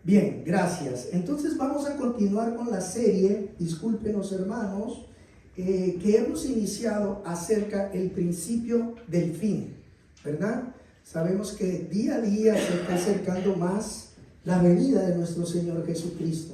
Bien, gracias. Entonces vamos a continuar con la serie, discúlpenos hermanos, que hemos iniciado acerca del principio del fin, ¿verdad? Sabemos que día a día se está acercando más la venida de nuestro Señor Jesucristo.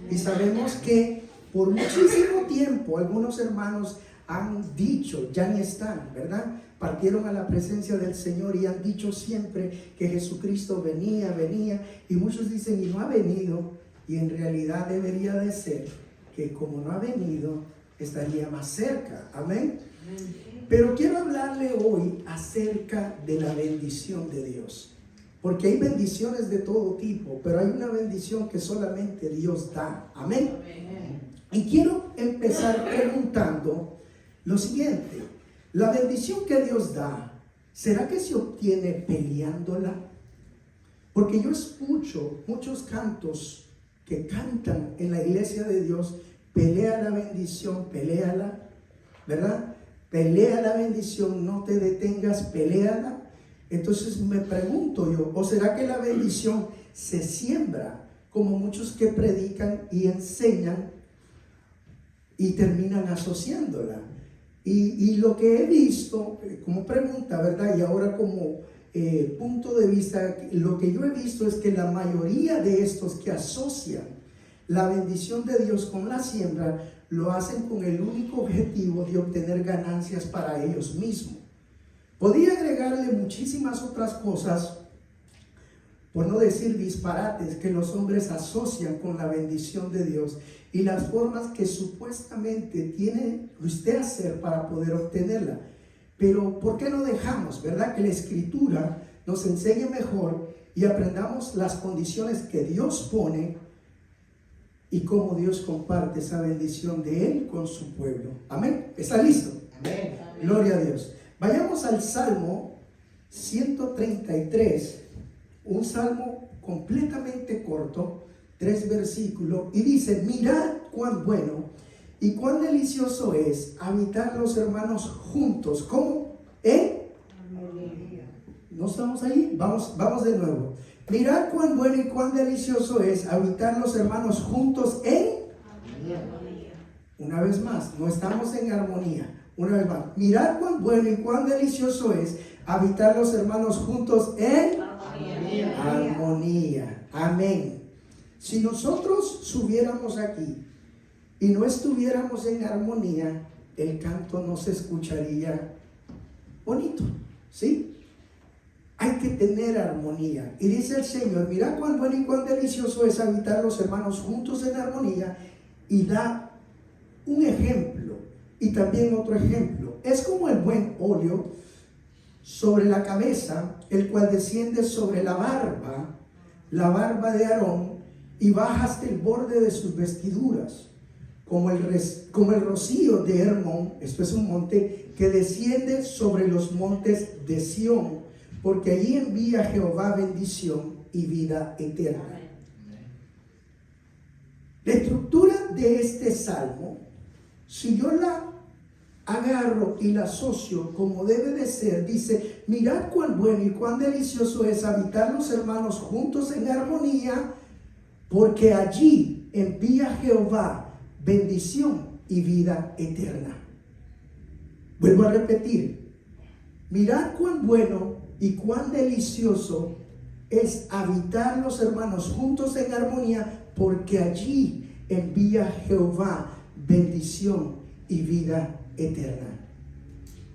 Y sabemos que por muchísimo tiempo algunos hermanos han dicho, ya ni están, ¿verdad? Partieron a la presencia del Señor y han dicho siempre que Jesucristo venía, y muchos dicen, y no ha venido, y en realidad debería de ser que como no ha venido, estaría más cerca, amén. Pero quiero hablarle hoy acerca de la bendición de Dios, porque hay bendiciones de todo tipo, pero hay una bendición que solamente Dios da, amén. Y quiero empezar preguntando lo siguiente: la bendición que Dios da, ¿será que se obtiene peleándola? Porque yo escucho muchos cantos que cantan en la iglesia de Dios: pelea la bendición, peléala, ¿verdad? Pelea la bendición, no te detengas, peléala. Entonces me pregunto yo, ¿o será que la bendición se siembra como muchos que predican y enseñan y terminan asociándola? Y lo que he visto como pregunta, ¿verdad? Y ahora como punto de vista, lo que yo he visto es que la mayoría de estos que asocian la bendición de Dios con la siembra, lo hacen con el único objetivo de obtener ganancias para ellos mismos. Podría agregarle muchísimas otras cosas, por no decir disparates, que los hombres asocian con la bendición de Dios y las formas que supuestamente tiene usted hacer para poder obtenerla. Pero ¿por qué no dejamos, verdad, que la Escritura nos enseñe mejor y aprendamos las condiciones que Dios pone y cómo Dios comparte esa bendición de Él con su pueblo? Amén. ¿Está listo? Amén. Gloria a Dios. Vayamos al Salmo 133, un salmo completamente corto, 3 versículos, y dice: mirad cuán bueno y cuán delicioso es habitar los hermanos juntos. ¿Cómo? ¿No estamos ahí? Vamos de nuevo. Mirad cuán bueno y cuán delicioso es habitar los hermanos juntos en armonía. Una vez más, no estamos en armonía. Una vez más, mirad cuán bueno y cuán delicioso es habitar los hermanos juntos en armonía. Amén. Si nosotros subiéramos aquí y no estuviéramos en armonía, el canto no se escucharía bonito, ¿sí? Hay que tener armonía. Y dice el Señor: mirad cuán bueno y cuán delicioso es habitar los hermanos juntos en armonía. Y da un ejemplo y también otro ejemplo. Es como el buen óleo sobre la cabeza, el cual desciende sobre la barba de Aarón, y baja hasta el borde de sus vestiduras, como el rocío de Hermón. Esto es un monte que desciende sobre los montes de Sión, porque allí envía Jehová bendición y vida eterna. La estructura de este salmo, si yo la agarro y la asocio como debe de ser, dice: mirad cuán bueno y cuán delicioso es habitar los hermanos juntos en armonía, porque allí envía Jehová bendición y vida eterna. Vuelvo a repetir: mirad cuán bueno y cuán delicioso es habitar los hermanos juntos en armonía, porque allí envía Jehová bendición y vida eterna.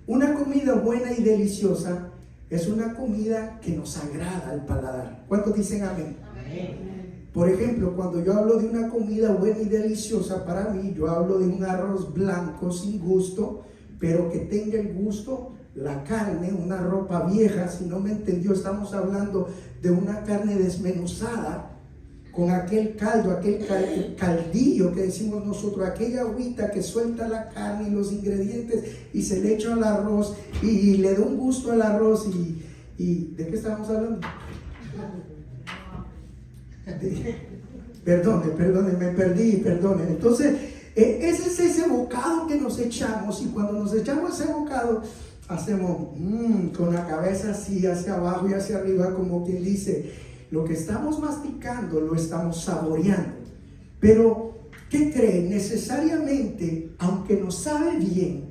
Una comida buena y deliciosa es una comida que nos agrada al paladar. ¿Cuántos dicen amén? Amén. Por ejemplo, cuando yo hablo de una comida buena y deliciosa, para mí, yo hablo de un arroz blanco sin gusto, pero que tenga el gusto, la carne, una ropa vieja. Si no me entendió, estamos hablando de una carne desmenuzada, con aquel caldo, aquel caldillo que decimos nosotros, aquella agüita que suelta la carne y los ingredientes y se le echa al arroz y le da un gusto al arroz. ¿Y de qué estábamos hablando? Perdone, me perdí, perdone. Entonces, ese es ese bocado que nos echamos, y cuando nos echamos ese bocado, hacemos con la cabeza así hacia abajo y hacia arriba, como quien dice: lo que estamos masticando lo estamos saboreando. Pero, ¿qué creen? Necesariamente, aunque nos sabe bien,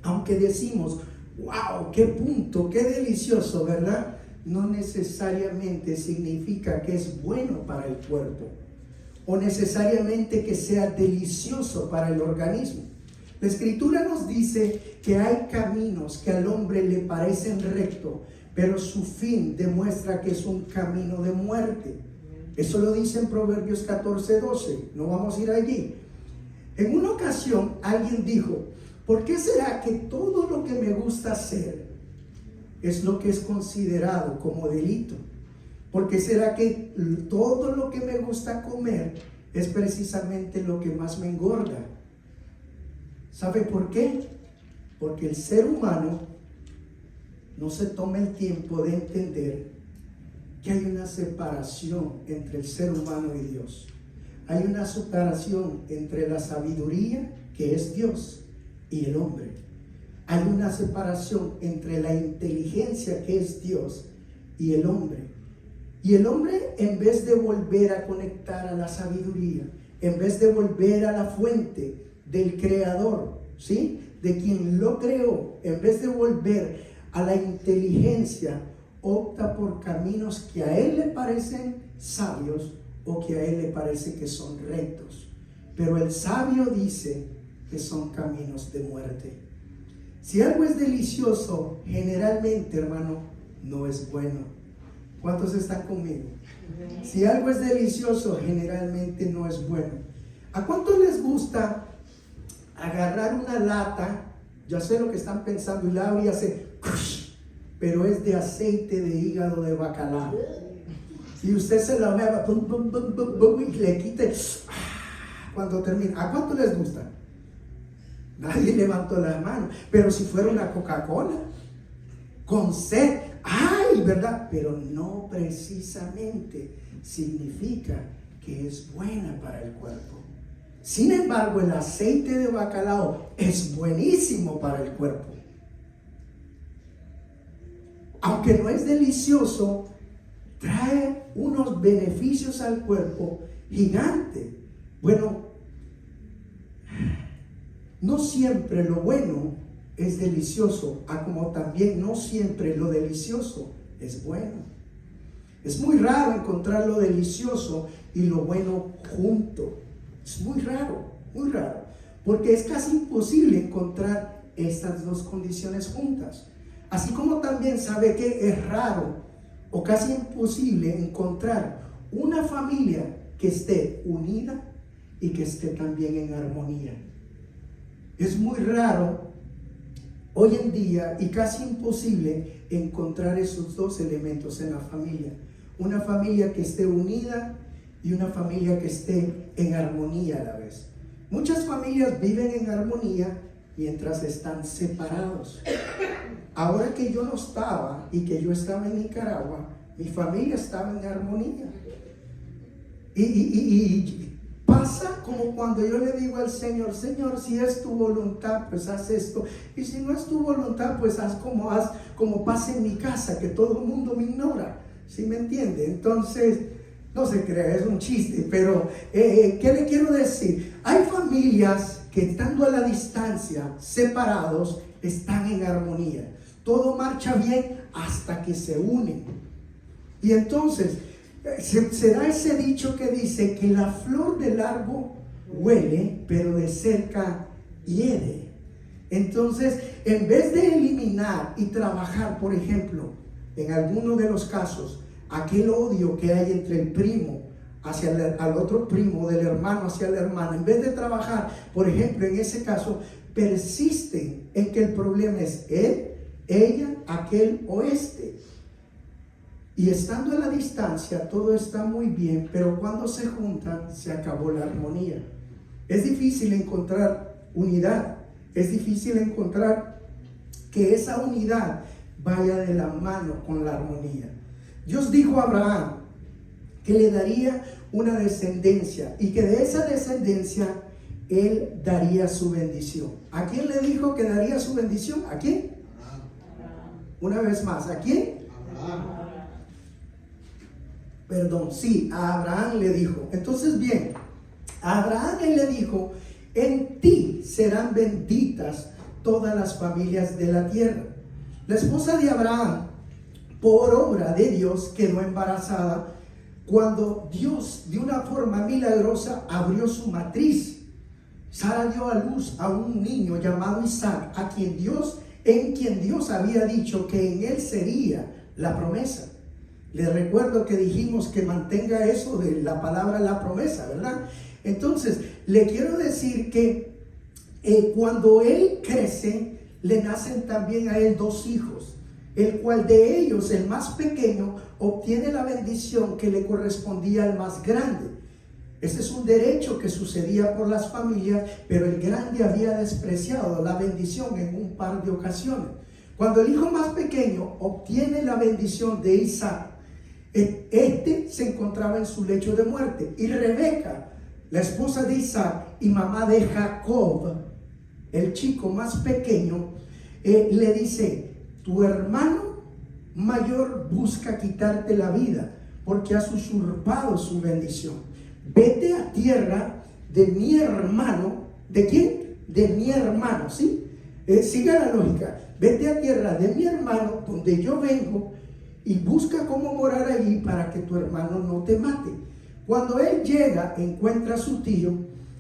aunque decimos, wow, qué punto, qué delicioso, ¿verdad? No necesariamente significa que es bueno para el cuerpo o necesariamente que sea delicioso para el organismo. La Escritura nos dice que hay caminos que al hombre le parecen rectos, pero su fin demuestra que es un camino de muerte. Eso lo dice en Proverbios 14:12. No vamos a ir allí. En una ocasión alguien dijo, ¿por qué será que todo lo que me gusta hacer es lo que es considerado como delito? ¿Por qué será que todo lo que me gusta comer es precisamente lo que más me engorda? ¿Sabe por qué? Porque el ser humano no se toma el tiempo de entender que hay una separación entre el ser humano y Dios. Hay una separación entre la sabiduría, que es Dios, y el hombre. Hay una separación entre la inteligencia, que es Dios, y el hombre. Y el hombre, en vez de volver a conectar a la sabiduría, en vez de volver a la fuente del creador, ¿sí?, de quien lo creó, en vez de volver a la inteligencia, opta por caminos que a él le parecen sabios o que a él le parece que son rectos. Pero el sabio dice que son caminos de muerte. Si algo es delicioso, generalmente, hermano, no es bueno. ¿Cuántos están conmigo? Si algo es delicioso, generalmente no es bueno. ¿A cuántos les gusta agarrar una lata? Ya sé lo que están pensando, y la abre y hace, pero es de aceite de hígado de bacalao. Y usted se la ve y le quite cuando termina. ¿A cuánto les gusta? Nadie levantó la mano. Pero si fuera una Coca-Cola con sed, ¡ay!, ¿verdad? Pero no precisamente significa que es buena para el cuerpo. Sin embargo, el aceite de bacalao es buenísimo para el cuerpo. Aunque no es delicioso, trae unos beneficios al cuerpo gigantes. Bueno, no siempre lo bueno es delicioso, como también no siempre lo delicioso es bueno. Es muy raro encontrar lo delicioso y lo bueno junto. Es muy raro, porque es casi imposible encontrar estas dos condiciones juntas. Así como también sabe que es raro o casi imposible encontrar una familia que esté unida y que esté también en armonía. Es muy raro hoy en día y casi imposible encontrar esos dos elementos en la familia. Una familia que esté unida y una familia que esté en armonía a la vez. Muchas familias viven en armonía mientras están separados. Ahora que yo no estaba y que yo estaba en Nicaragua, mi familia estaba en armonía. Y pasa como cuando yo le digo al Señor, Señor, si es tu voluntad, pues haz esto. Y si no es tu voluntad, pues haz como pasa en mi casa, que todo el mundo me ignora. ¿Sí me entiende? Entonces, no se crea, es un chiste, pero ¿qué le quiero decir? Hay familias que estando a la distancia, separados, están en armonía. Todo marcha bien hasta que se unen. Y entonces se da ese dicho que dice que la flor del árbol huele, pero de cerca hiede. Entonces, en vez de eliminar y trabajar, por ejemplo, en alguno de los casos, aquel odio que hay entre el primo hacia al otro primo, del hermano hacia la hermana, en vez de trabajar, por ejemplo, en ese caso, persisten en que el problema es él, ella, aquel o este. Y estando a la distancia, todo está muy bien, pero cuando se juntan, se acabó la armonía. Es difícil encontrar unidad, es difícil encontrar que esa unidad vaya de la mano con la armonía. Dios dijo a Abraham que le daría una descendencia y que de esa descendencia él daría su bendición. ¿A quién le dijo que daría su bendición? ¿A quién? Una vez más, ¿a quién? Perdón, sí, a Abraham le dijo. Entonces, bien, a Abraham él le dijo: en ti serán benditas todas las familias de la tierra. La esposa de Abraham, por obra de Dios, quedó embarazada cuando Dios, de una forma milagrosa, abrió su matriz. Sara dio a luz a un niño llamado Isaac, en quien Dios había dicho que en él sería la promesa. Les recuerdo que dijimos que mantenga eso de la palabra la promesa, ¿verdad? Entonces, le quiero decir que cuando él crece, le nacen también a él 2 hijos, el cual de ellos, el más pequeño, obtiene la bendición que le correspondía al más grande. Ese es un derecho que sucedía por las familias, pero el grande había despreciado la bendición en un par de ocasiones. Cuando el hijo más pequeño obtiene la bendición de Isaac, este se encontraba en su lecho de muerte, y Rebeca, la esposa de Isaac y mamá de Jacob, el chico más pequeño, le dice: tu hermano mayor busca quitarte la vida porque has usurpado su bendición. Vete a tierra de mi hermano. ¿De quién? De mi hermano, ¿sí? Siga la lógica. Vete a tierra de mi hermano, donde yo vengo, y busca cómo morar allí para que tu hermano no te mate. Cuando él llega, encuentra a su tío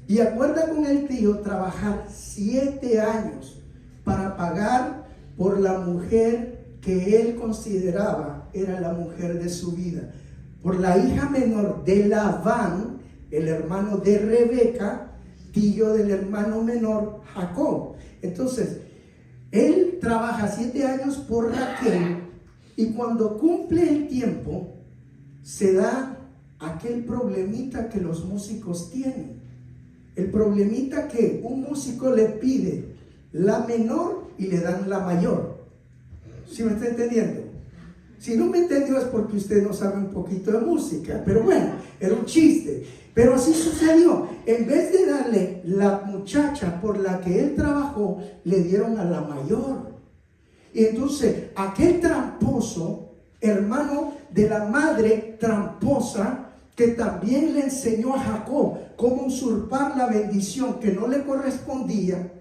y acuerda con el tío trabajar 7 años para pagar por la mujer que él consideraba era la mujer de su vida, por la hija menor de Labán, el hermano de Rebeca, tío del hermano menor Jacob. Entonces, él trabaja 7 años por Raquel, y cuando cumple el tiempo, se da aquel problemita que los músicos tienen. El problemita que un músico le pide la menor y le dan la mayor. ¿Sí me está entendiendo? Si no me entendió es porque usted no sabe un poquito de música, pero bueno, era un chiste. Pero así sucedió. En vez de darle la muchacha por la que él trabajó, le dieron a la mayor. Y entonces aquel tramposo, hermano de la madre tramposa, que también le enseñó a Jacob cómo usurpar la bendición que no le correspondía,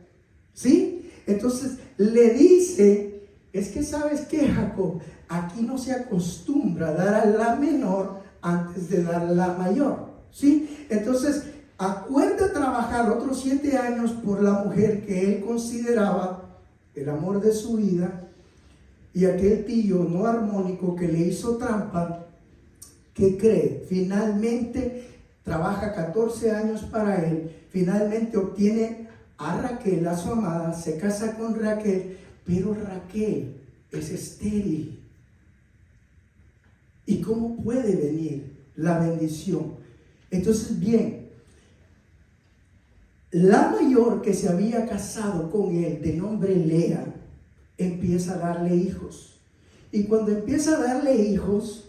¿sí? Entonces le dice: es que ¿sabes qué, Jacob? Aquí no se acostumbra a dar a la menor antes de dar a la mayor, ¿sí? Entonces acuerda trabajar otros 7 años por la mujer que él consideraba el amor de su vida, y aquel tío no armónico que le hizo trampa, ¿qué cree? Finalmente trabaja 14 años para él, finalmente obtiene a Raquel, a su amada, se casa con Raquel, pero Raquel es estéril. ¿Y cómo puede venir la bendición? Entonces, bien, la mayor que se había casado con él, de nombre Lea, empieza a darle hijos. Y cuando empieza a darle hijos,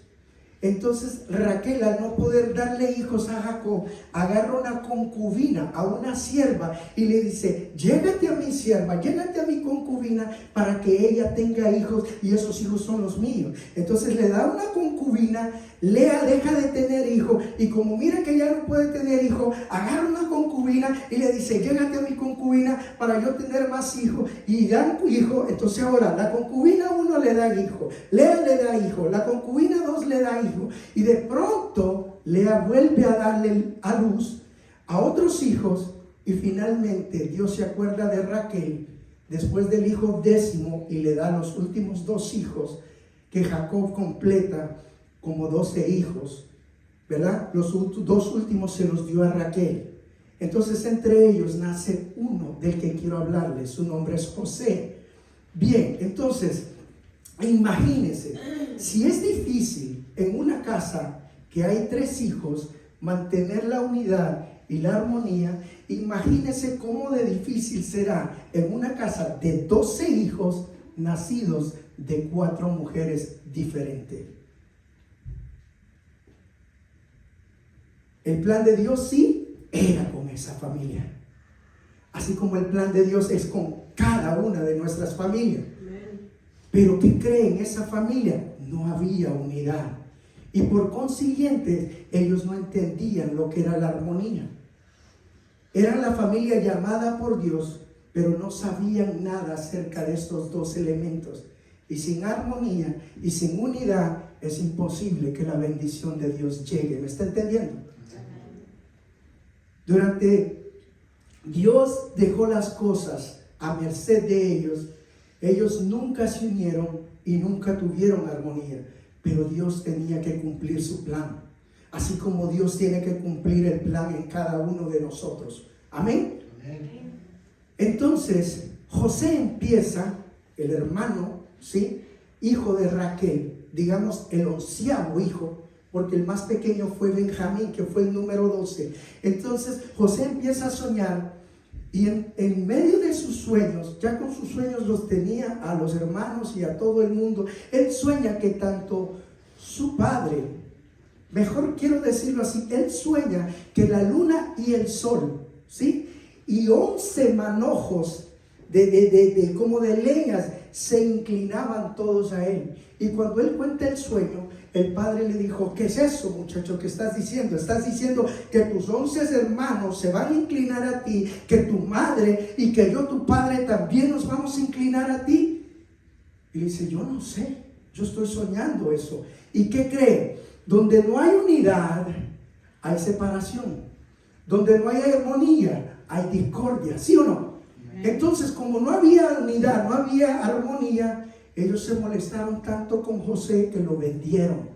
entonces Raquel, al no poder darle hijos a Jacob, agarra una concubina, a una sierva, y le dice: llégate a mi sierva, llégate a mi concubina para que ella tenga hijos, y esos hijos son los míos. Entonces le da una concubina. Lea deja de tener hijo, y como mira que ya no puede tener hijo, agarra una concubina y le dice: llégate a mi concubina para yo tener más hijos, y dan hijo. Entonces ahora la concubina 1 le da hijo, Lea le da hijo, la concubina 2 le da hijo, y de pronto Lea vuelve a darle a luz a otros hijos, y finalmente Dios se acuerda de Raquel después del hijo 10º y le da los últimos 2 hijos que Jacob completa como 12 hijos, ¿verdad? Los 2 últimos se los dio a Raquel. Entonces entre ellos nace uno del que quiero hablarles. Su nombre es José. Bien, entonces imagínense, si es difícil en una casa que hay 3 hijos mantener la unidad y la armonía, imagínense cómo de difícil será en una casa de 12 hijos nacidos de 4 mujeres diferentes. El plan de Dios sí era con esa familia, así como el plan de Dios es con cada una de nuestras familias. Pero ¿qué creen? Esa familia no había unidad. Y por consiguiente, ellos no entendían lo que era la armonía. Eran la familia llamada por Dios, pero no sabían nada acerca de estos dos elementos. Y sin armonía y sin unidad es imposible que la bendición de Dios llegue. ¿Me está entendiendo? Dios dejó las cosas a merced de ellos. Ellos nunca se unieron y nunca tuvieron armonía. Pero Dios tenía que cumplir su plan. Así como Dios tiene que cumplir el plan en cada uno de nosotros. Amén. Amén. Entonces, José empieza, el hermano, ¿sí?, hijo de Raquel, digamos el 11º hijo, porque el más pequeño fue Benjamín, que fue el número 12. Entonces, José empieza a soñar y en medio de sus sueños, ya con sus sueños los tenía a los hermanos y a todo el mundo. Él sueña que tanto su padre, mejor quiero decirlo así, él sueña que la luna y el sol, ¿sí?, y 11 manojos como de leñas se inclinaban todos a él. Y cuando él cuenta el sueño, el padre le dijo: ¿qué es eso, muchacho, que estás diciendo? Estás diciendo que tus 11 hermanos se van a inclinar a ti, que tu madre y que yo, tu padre, también nos vamos a inclinar a ti. Y le dice: yo no sé, yo estoy soñando eso. ¿Y qué cree? Donde no hay unidad, hay separación. Donde no hay armonía, hay discordia, ¿sí o no? Entonces, como no había unidad, no había armonía, ellos se molestaron tanto con José que lo vendieron.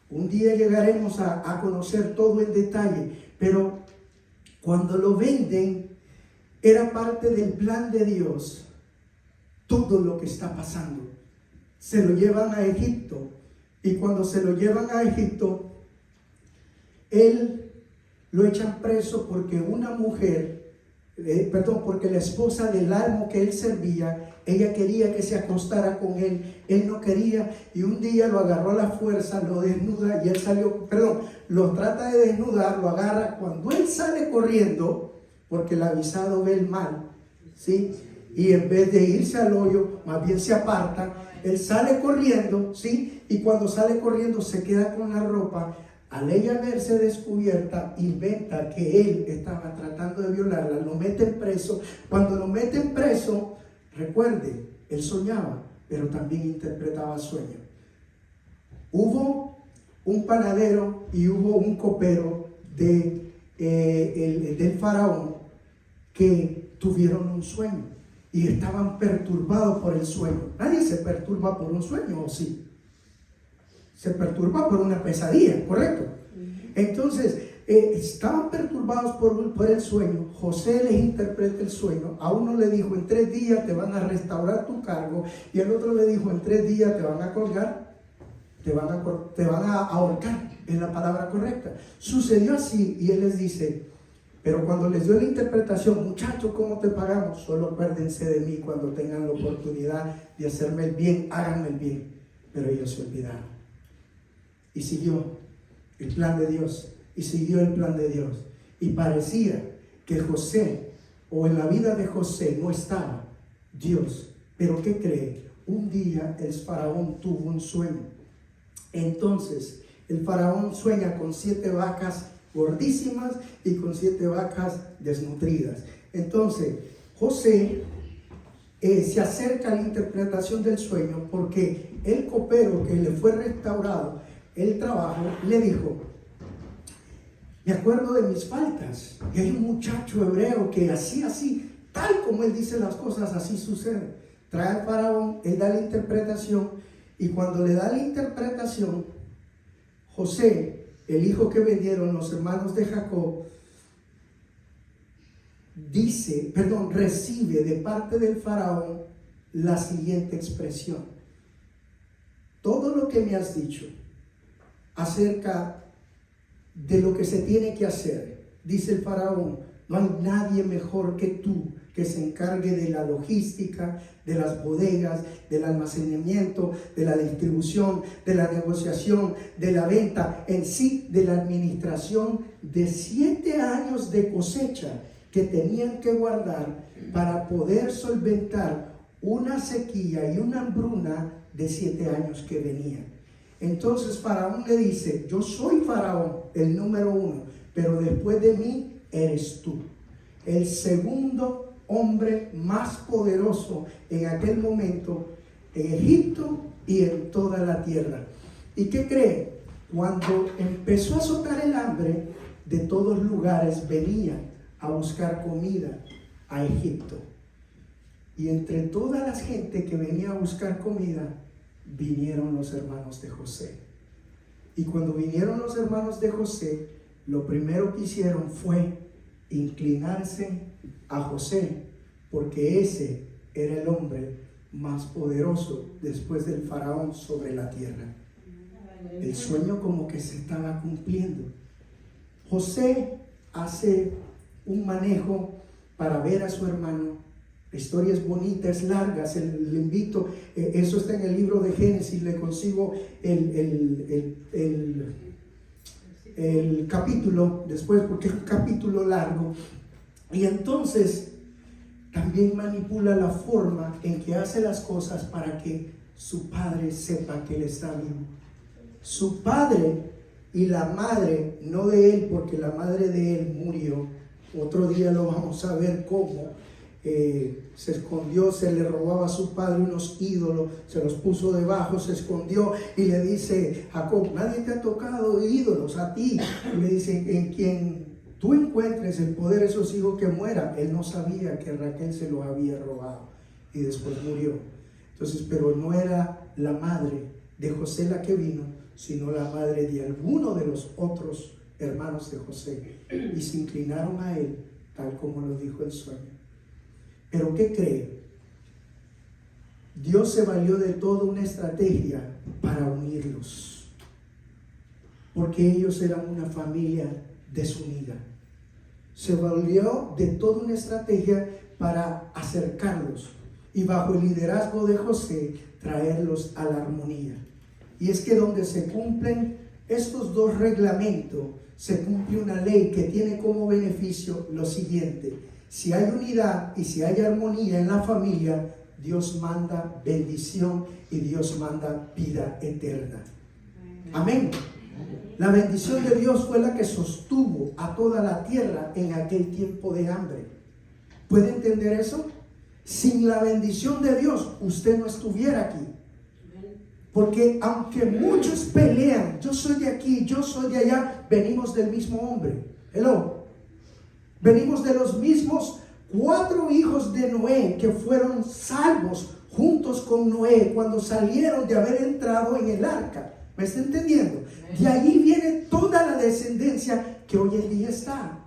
Un día llegaremos a conocer todo en detalle, pero cuando lo venden, era parte del plan de Dios. Todo lo que está pasando, se lo llevan a Egipto, y cuando se lo llevan a Egipto, él lo echan preso porque una mujer, porque la esposa del amo que él servía, ella quería que se acostara con él. Él no quería, y un día lo agarró a la fuerza, lo desnuda, y él lo trata de desnudar, lo agarra. Cuando él sale corriendo, porque el avisado ve el mal, ¿sí?, y en vez de irse al hoyo, más bien se aparta. Él sale corriendo, ¿sí?, y cuando sale corriendo se queda con la ropa. Al ella verse descubierta, inventa que él estaba tratando de violarla, lo meten preso. Cuando lo meten preso, recuerde, él soñaba, pero también interpretaba sueños. Hubo un panadero y hubo un copero del faraón que tuvieron un sueño y estaban perturbados por el sueño. Nadie se perturba por un sueño, ¿o sí? Se perturba por una pesadilla, ¿correcto? Entonces, estaban perturbados por el sueño. José les interpreta el sueño. A uno le dijo: en 3 días te van a restaurar tu cargo. Y el otro le dijo: en 3 días te van a colgar, te van a ahorcar. Es la palabra correcta. Sucedió así, y él les dice: pero cuando les dio la interpretación: muchachos, ¿cómo te pagamos? Solo acuérdense de mí cuando tengan la oportunidad de hacerme el bien, háganme el bien. Pero ellos se olvidaron. Y siguió el plan de Dios, y siguió el plan de Dios. Y parecía que José, o en la vida de José, no estaba Dios. Pero ¿qué cree? Un día el faraón tuvo un sueño. Entonces el faraón sueña con 7 vacas gordísimas y con 7 vacas desnutridas. Entonces José se acerca a la interpretación del sueño, porque el copero que le fue restaurado el trabajo le dijo: me acuerdo de mis faltas, y hay un muchacho hebreo que así, tal como él dice las cosas, así sucede. Trae al faraón, él da la interpretación, y cuando le da la interpretación, José, el hijo que vendieron los hermanos de Jacob, recibe de parte del faraón la siguiente expresión: todo lo que me has dicho acerca de lo que se tiene que hacer, dice el faraón, no hay nadie mejor que tú que se encargue de la logística, de las bodegas, del almacenamiento, de la distribución, de la negociación, de la venta, en sí, de la administración de 7 años de cosecha que tenían que guardar para poder solventar una sequía y una hambruna de 7 años que venían. Entonces Faraón le dice, yo soy Faraón, el número 1, pero después de mí eres tú. El segundo hombre más poderoso en aquel momento en Egipto y en toda la tierra. ¿Y qué cree? Cuando empezó a azotar el hambre, de todos lugares venían a buscar comida a Egipto. Y entre toda la gente que venía a buscar comida, vinieron los hermanos de José. Y cuando vinieron los hermanos de José, lo primero que hicieron fue inclinarse a José, porque ese era el hombre más poderoso después del faraón sobre la tierra. El sueño como que se estaba cumpliendo. José hace un manejo para ver a su hermano. La historia es bonita, es larga, le invito, eso está en el libro de Génesis, le consigo el capítulo después, porque es un capítulo largo. Y entonces también manipula la forma en que hace las cosas para que su padre sepa que él está vivo. Su padre y la madre, no de él, porque la madre de él murió. Otro día lo vamos a ver cómo se escondió, se le robaba a su padre unos ídolos, se los puso debajo, se escondió y le dice Jacob, nadie te ha tocado ídolos, a ti. Y le dice, en quien tú encuentres el poder de esos hijos que muera. Él no sabía que Raquel se los había robado y después murió. Entonces, pero no era la madre de José la que vino, sino la madre de alguno de los otros hermanos de José, y se inclinaron a él tal como lo dijo el sueño. Pero ¿qué cree? Dios se valió de toda una estrategia para unirlos, porque ellos eran una familia desunida. Se valió de toda una estrategia para acercarlos y bajo el liderazgo de José traerlos a la armonía. Y es que donde se cumplen estos dos reglamentos, se cumple una ley que tiene como beneficio lo siguiente: si hay unidad y si hay armonía en la familia, Dios manda bendición y Dios manda vida eterna. Amén. La bendición de Dios fue la que sostuvo a toda la tierra en aquel tiempo de hambre. ¿Puede entender eso? Sin la bendición de Dios, usted no estuviera aquí. Porque aunque muchos pelean, yo soy de aquí, yo soy de allá, venimos del mismo hombre. Hello. Venimos de los mismos 4 hijos de Noé que fueron salvos juntos con Noé cuando salieron de haber entrado en el arca. ¿Me está entendiendo? De allí viene toda la descendencia que hoy en día está.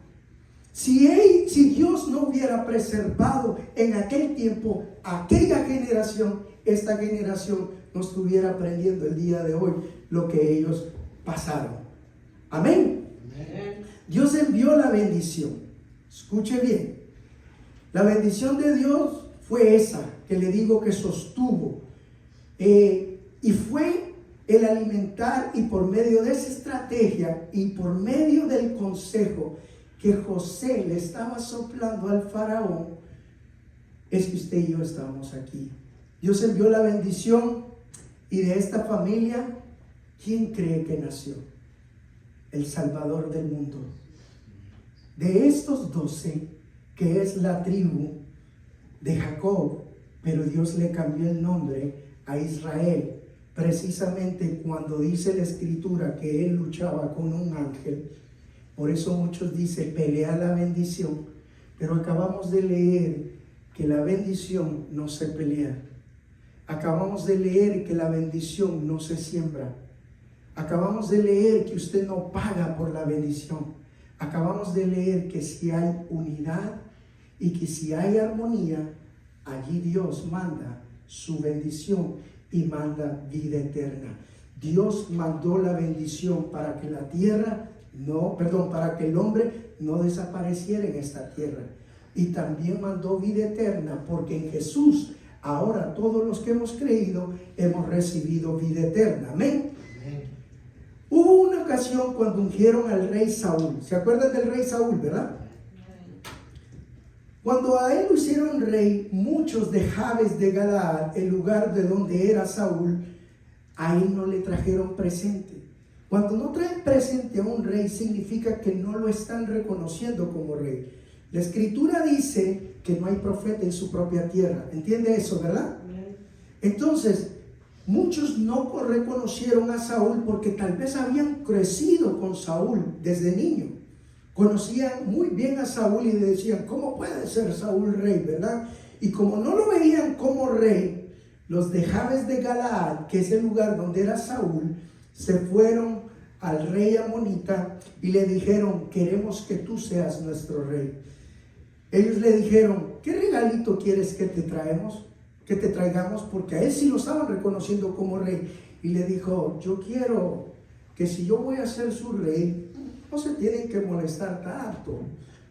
Si Dios no hubiera preservado en aquel tiempo aquella generación, esta generación no estuviera aprendiendo el día de hoy lo que ellos pasaron. Amén. Dios envió la bendición. Escuche bien. La bendición de Dios fue esa que le digo que sostuvo. Y fue el alimentar, y por medio de esa estrategia y por medio del consejo que José le estaba soplando al faraón, es que usted y yo estamos aquí. Dios envió la bendición, y de esta familia, ¿quién cree que nació? El Salvador del mundo. De estos 12, que es la tribu de Jacob, pero Dios le cambió el nombre a Israel, precisamente cuando dice la Escritura que él luchaba con un ángel. Por eso muchos dicen, pelea la bendición, pero acabamos de leer que la bendición no se pelea. Acabamos de leer que la bendición no se siembra. Acabamos de leer que usted no paga por la bendición. Acabamos de leer que si hay unidad y que si hay armonía, allí Dios manda su bendición y manda vida eterna. Dios mandó la bendición para que la tierra para que el hombre no desapareciera en esta tierra. Y también mandó vida eterna, porque en Jesús ahora todos los que hemos creído hemos recibido vida eterna. Amén. Hubo una ocasión cuando ungieron al rey Saúl. ¿Se acuerdan del rey Saúl, verdad? Cuando a él lo hicieron rey, muchos de Jabes de Galaad, el lugar de donde era Saúl, a él no le trajeron presente. Cuando no traen presente a un rey, significa que no lo están reconociendo como rey. La escritura dice que no hay profeta en su propia tierra. ¿Entiende eso, verdad? Entonces, muchos no reconocieron a Saúl porque tal vez habían crecido con Saúl desde niño. Conocían muy bien a Saúl y decían, ¿cómo puede ser Saúl rey, verdad? Y como no lo veían como rey, los de Jabes de Galaad, que es el lugar donde era Saúl, se fueron al rey amonita y le dijeron, queremos que tú seas nuestro rey. Ellos le dijeron, ¿qué regalito quieres que te traigamos? Porque a él sí lo estaban reconociendo como rey. Y le dijo, yo quiero que si yo voy a ser su rey, no se tienen que molestar tanto,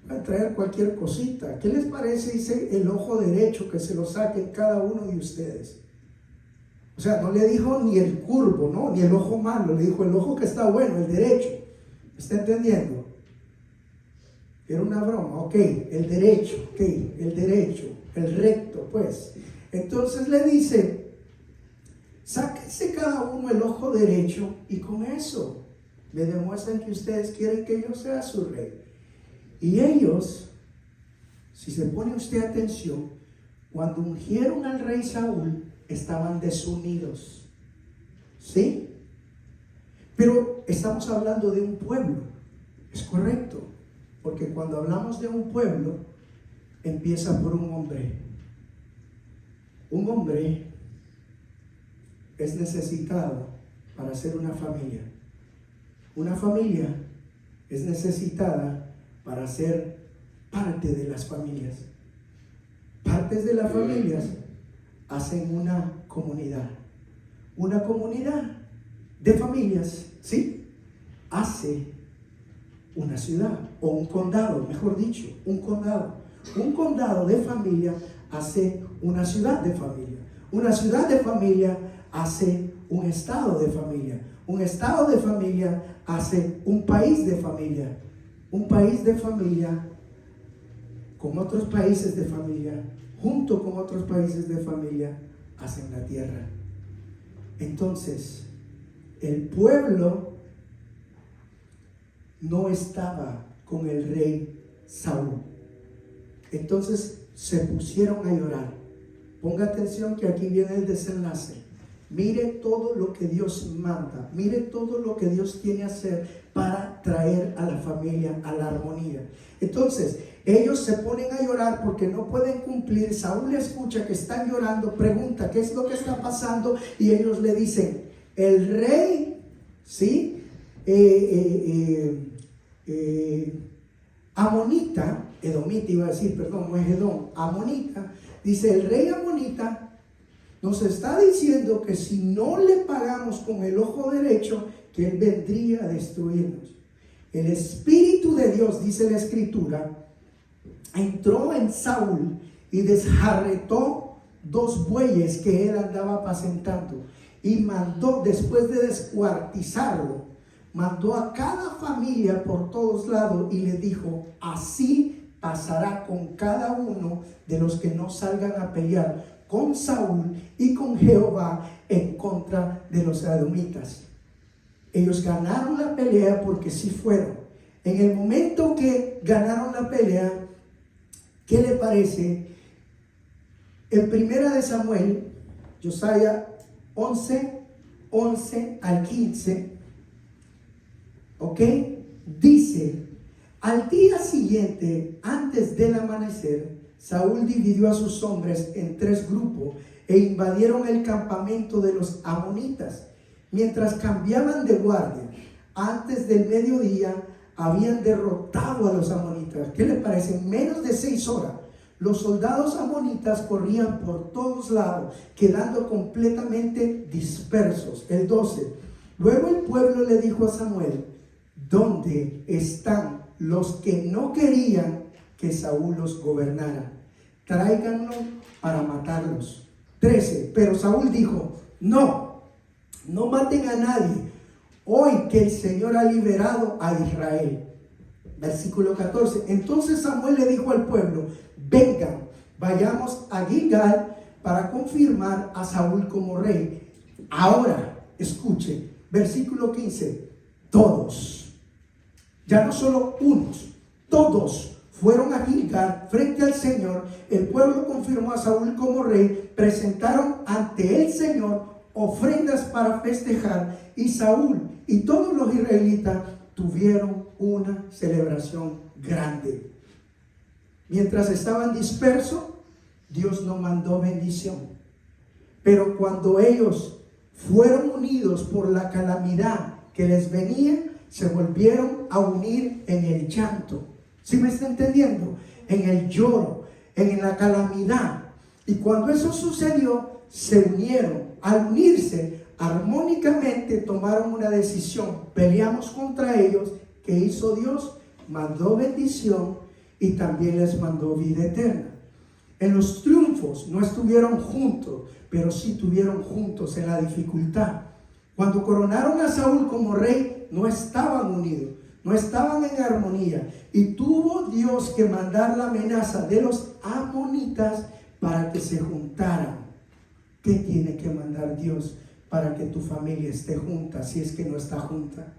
van a traer cualquier cosita. ¿Qué les parece? Dice el ojo derecho, que se lo saquen cada uno de ustedes. O sea, no le dijo ni el curvo, ¿no? Ni el ojo malo, le dijo el ojo que está bueno, el derecho. ¿Está entendiendo? Era una broma, ok, el derecho, el recto, pues. Entonces le dice, sáquense cada uno el ojo derecho y con eso me demuestran que ustedes quieren que yo sea su rey. Y ellos, si se pone usted atención, cuando ungieron al rey Saúl, estaban desunidos. ¿Sí? Pero estamos hablando de un pueblo, es correcto, porque cuando hablamos de un pueblo, empieza por un hombre. Un hombre es necesitado para hacer una familia. Una familia es necesitada para ser parte de las familias. Partes de las familias hacen una comunidad. Una comunidad de familias, ¿sí? Hace una ciudad o un condado, mejor dicho, un condado. Un condado de familia hace una ciudad de familia. Una ciudad de familia hace un estado de familia. Un estado de familia hace un país de familia. Un país de familia con otros países de familia, junto con otros países de familia, hacen la tierra. Entonces, el pueblo no estaba con el rey Saúl. Entonces se pusieron a llorar. Ponga atención que aquí viene el desenlace. Mire todo lo que Dios manda. Mire todo lo que Dios tiene que hacer para traer a la familia a la armonía. Entonces, ellos se ponen a llorar porque no pueden cumplir. Saúl escucha que están llorando, pregunta qué es lo que está pasando y ellos le dicen, el rey, ¿sí? Amonita, Edomita iba a decir, perdón, no es Edom, Amonita, dice el rey Amonita nos está diciendo que si no le pagamos con el ojo derecho, que él vendría a destruirnos. El Espíritu de Dios, dice la Escritura, entró en Saúl y desjarretó 2 bueyes que él andaba apacentando y mandó, después de descuartizarlo, mandó a cada familia por todos lados y le dijo, así pasará con cada uno de los que no salgan a pelear con Saúl y con Jehová en contra de los edomitas. Ellos ganaron la pelea porque sí fueron. En el momento que ganaron la pelea, ¿qué le parece? En primera de Samuel, Josiah 11 al 15, ¿ok? Dice, al día siguiente, antes del amanecer, Saúl dividió a sus hombres en 3 grupos e invadieron el campamento de los amonitas. Mientras cambiaban de guardia, antes del mediodía, habían derrotado a los amonitas. ¿Qué les parece? En menos de 6 horas, los soldados amonitas corrían por todos lados, quedando completamente dispersos. El 12. Luego el pueblo le dijo a Samuel, ¿dónde están los que no querían que Saúl los gobernara? Tráiganlo para matarlos. 13. Pero Saúl dijo, no maten a nadie, hoy que el Señor ha liberado a Israel. Versículo 14. Entonces Samuel le dijo al pueblo, vengan, vayamos a Gilgal para confirmar a Saúl como rey. Ahora, escuche, versículo 15, todos, ya no solo unos, todos fueron a Gilgal frente al Señor. El pueblo confirmó a Saúl como rey, presentaron ante el Señor ofrendas para festejar, y Saúl y todos los israelitas tuvieron una celebración grande. Mientras estaban dispersos, Dios no mandó bendición, pero cuando ellos fueron unidos por la calamidad que les venía, se volvieron a unir en el llanto. ¿Sí me está entendiendo? En el lloro, en la calamidad. Y cuando eso sucedió, se unieron. Al unirse armónicamente, tomaron una decisión: peleamos contra ellos. ¿Qué hizo Dios? Mandó bendición y también les mandó vida eterna. En los triunfos no estuvieron juntos, pero sí estuvieron juntos en la dificultad. Cuando coronaron a Saúl como rey, no estaban unidos, no estaban en armonía, y tuvo Dios que mandar la amenaza de los amonitas para que se juntaran. ¿Qué tiene que mandar Dios para que tu familia esté junta si es que no está junta?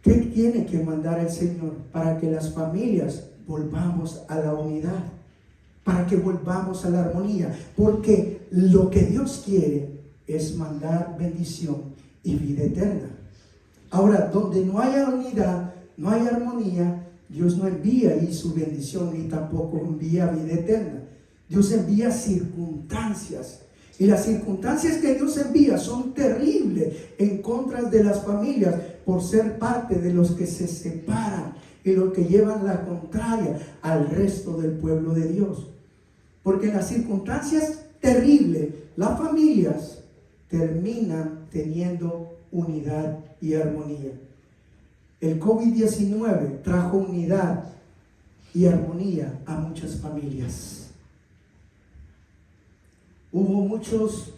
¿Qué tiene que mandar el Señor para que las familias volvamos a la unidad? Para que volvamos a la armonía, porque lo que Dios quiere es mandar bendición y vida eterna. Ahora, donde no haya unidad, no hay armonía, Dios no envía ahí su bendición ni tampoco envía vida eterna. Dios envía circunstancias, y las circunstancias que Dios envía son terribles en contra de las familias por ser parte de los que se separan y los que llevan la contraria al resto del pueblo de Dios. Porque en las circunstancias terribles, las familias terminan teniendo unidad y armonía. El COVID-19 trajo unidad y armonía a muchas familias. Hubo muchos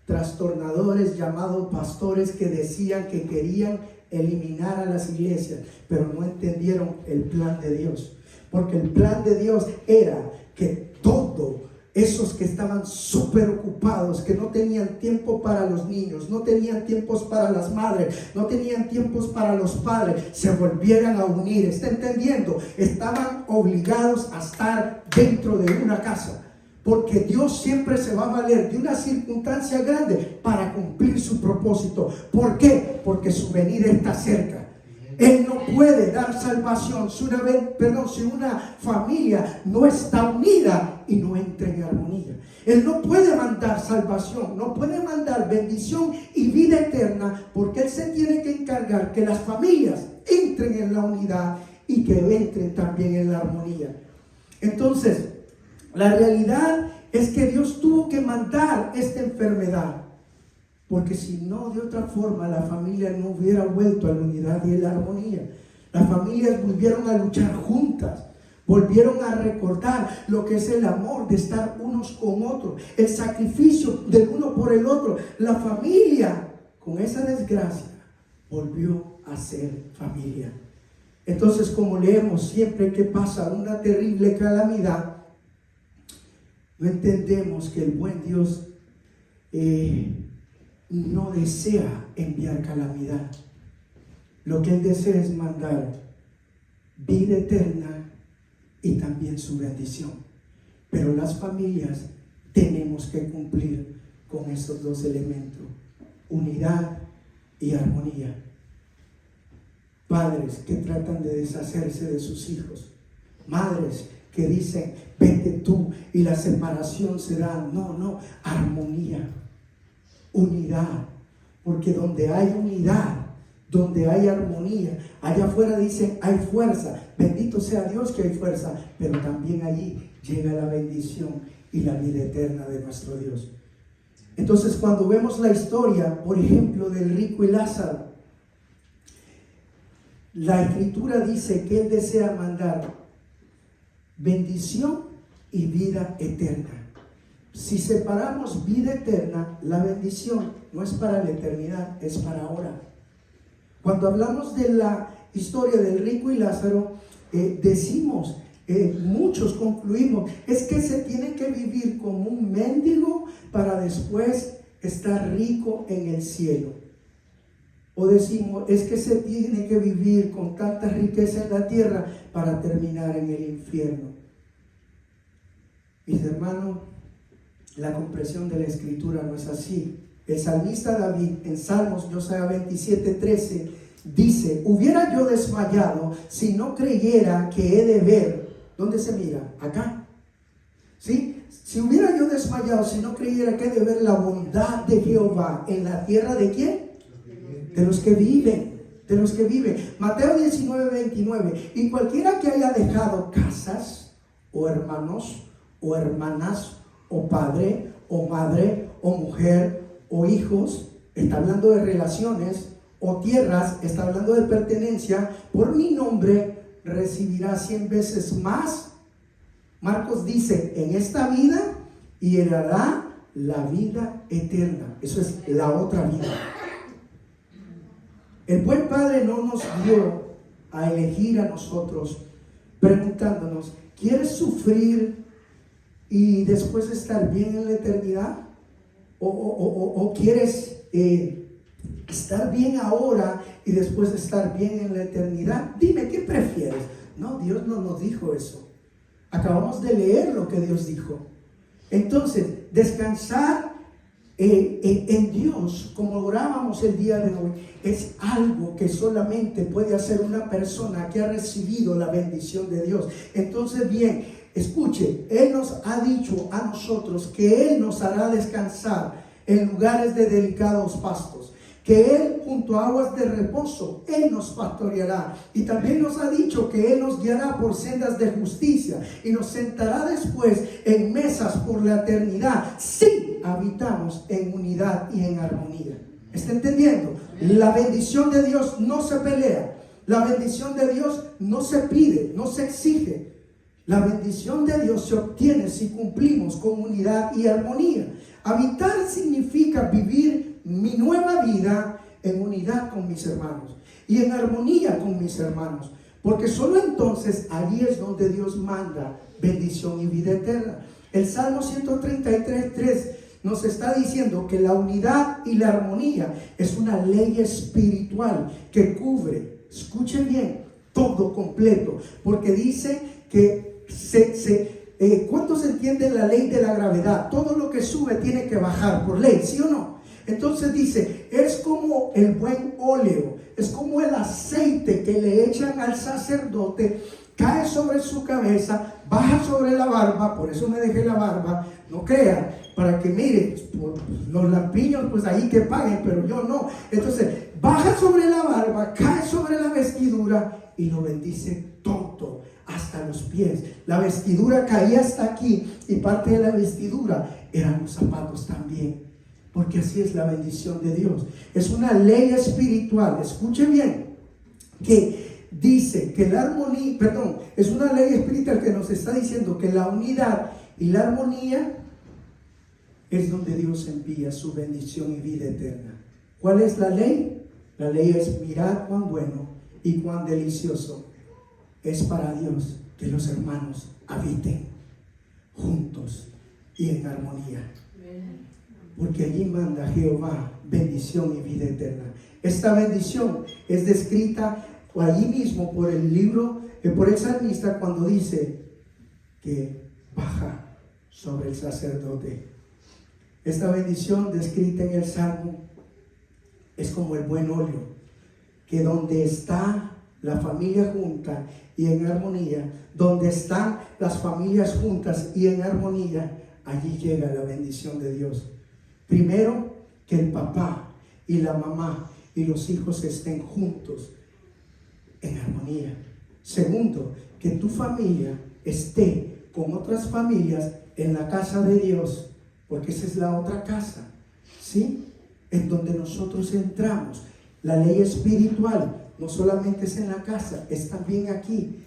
trastornadores llamados pastores que decían que querían eliminar a las iglesias, pero no entendieron el plan de Dios. Porque el plan de Dios era que todos esos que estaban súper ocupados, que no tenían tiempo para los niños, no tenían tiempos para las madres, no tenían tiempos para los padres, se volvieran a unir. ¿Está entendiendo? Estaban obligados a estar dentro de una casa. Porque Dios siempre se va a valer de una circunstancia grande para cumplir su propósito. ¿Por qué? Porque su venida está cerca. Él no puede dar salvación si una familia no está unida y no entra en armonía. Él no puede mandar salvación, no puede mandar bendición y vida eterna, porque Él se tiene que encargar que las familias entren en la unidad y que entren también en la armonía. Entonces, la realidad es que Dios tuvo que mandar esta enfermedad, porque si no, de otra forma, la familia no hubiera vuelto a la unidad y a la armonía. Las familias volvieron a luchar juntas, volvieron a recordar lo que es el amor de estar unos con otros, el sacrificio del uno por el otro. La familia, con esa desgracia, volvió a ser familia. Entonces, como leemos siempre que pasa una terrible calamidad, no entendemos que el buen Dios no desea enviar calamidad. Lo que Él desea es mandar vida eterna y también su bendición. Pero las familias tenemos que cumplir con estos dos elementos: unidad y armonía. Padres que tratan de deshacerse de sus hijos, madres que dicen vete tú y la separación se da. No, armonía, unidad, porque donde hay unidad, donde hay armonía, allá afuera dicen hay fuerza. Bendito sea Dios que hay fuerza, pero también allí llega la bendición y la vida eterna de nuestro Dios. Entonces, cuando vemos la historia, por ejemplo, del rico y Lázaro, la Escritura dice que Él desea mandar bendición y vida eterna. Si separamos vida eterna, la bendición no es para la eternidad, es para ahora. Cuando hablamos de la historia del rico y Lázaro, decimos, muchos concluimos, es que se tiene que vivir como un mendigo para después estar rico en el cielo. O decimos, es que se tiene que vivir con tanta riqueza en la tierra para terminar en el infierno. Mis hermanos, la comprensión de la Escritura no es así. El salmista David, en Salmos 27:13, dice: hubiera yo desmayado si no creyera que he de ver. ¿Dónde se mira? Acá. ¿Sí? Si hubiera yo desmayado si no creyera que he de ver la bondad de Jehová en la tierra ¿de quién? De los que viven. De los que viven. Mateo 19:29. Y cualquiera que haya dejado casas, o hermanos, o hermanas, o padre, o madre, o mujer, o hijos, está hablando de relaciones, o tierras, está hablando de pertenencia, por mi nombre recibirá 100 veces más. Marcos dice, en esta vida, y heredará la vida eterna. Eso es la otra vida. El buen Padre no nos dio a elegir a nosotros preguntándonos, ¿quieres sufrir y después estar bien en la eternidad? ¿O quieres estar bien ahora y después estar bien en la eternidad? Dime, ¿qué prefieres? No, Dios no nos dijo eso. Acabamos de leer lo que Dios dijo. Entonces, descansar en Dios, como orábamos el día de hoy, es algo que solamente puede hacer una persona que ha recibido la bendición de Dios. Entonces, bien, escuche, Él nos ha dicho a nosotros que Él nos hará descansar en lugares de delicados pastos, que Él junto a aguas de reposo, Él nos pastoreará. Y también nos ha dicho que Él nos guiará por sendas de justicia y nos sentará después en mesas por la eternidad, si habitamos en unidad y en armonía. ¿Está entendiendo? La bendición de Dios no se pelea. La bendición de Dios no se pide, no se exige. La bendición de Dios se obtiene si cumplimos con unidad y armonía. Habitar significa vivir mi nueva vida en unidad con mis hermanos y en armonía con mis hermanos, porque solo entonces allí es donde Dios manda bendición y vida eterna. El Salmo 133:3 nos está diciendo que la unidad y la armonía es una ley espiritual que cubre, escuchen bien, todo completo, porque dice que ¿cuántos entienden la ley de la gravedad? Todo lo que sube tiene que bajar por ley, ¿sí o no? Entonces dice, es como el buen óleo, es como el aceite que le echan al sacerdote, cae sobre su cabeza, baja sobre la barba. Por eso me dejé la barba, no crean, para que miren, los lampiños pues ahí que paguen, pero yo no. Entonces baja sobre la barba, cae sobre la vestidura y lo bendice todo, hasta los pies. La vestidura caía hasta aquí y parte de la vestidura eran los zapatos también, porque así es la bendición de Dios. Es una ley espiritual, escuche bien, que dice que la armonía, es una ley espiritual que nos está diciendo que la unidad y la armonía es donde Dios envía su bendición y vida eterna. ¿Cuál es la ley? La ley es: mirad cuán bueno y cuán delicioso es para Dios que los hermanos habiten juntos y en armonía. Porque allí manda Jehová bendición y vida eterna. Esta bendición es descrita allí mismo por el libro, por el salmista, cuando dice que baja sobre el sacerdote. Esta bendición descrita en el Salmo es como el buen óleo, que donde está la familia junta y en armonía, donde están las familias juntas y en armonía, allí llega la bendición de Dios. Primero, que el papá y la mamá y los hijos estén juntos en armonía. Segundo, que tu familia esté con otras familias en la casa de Dios, porque esa es la otra casa, ¿sí? En donde nosotros entramos. La ley espiritual no solamente es en la casa, es también aquí.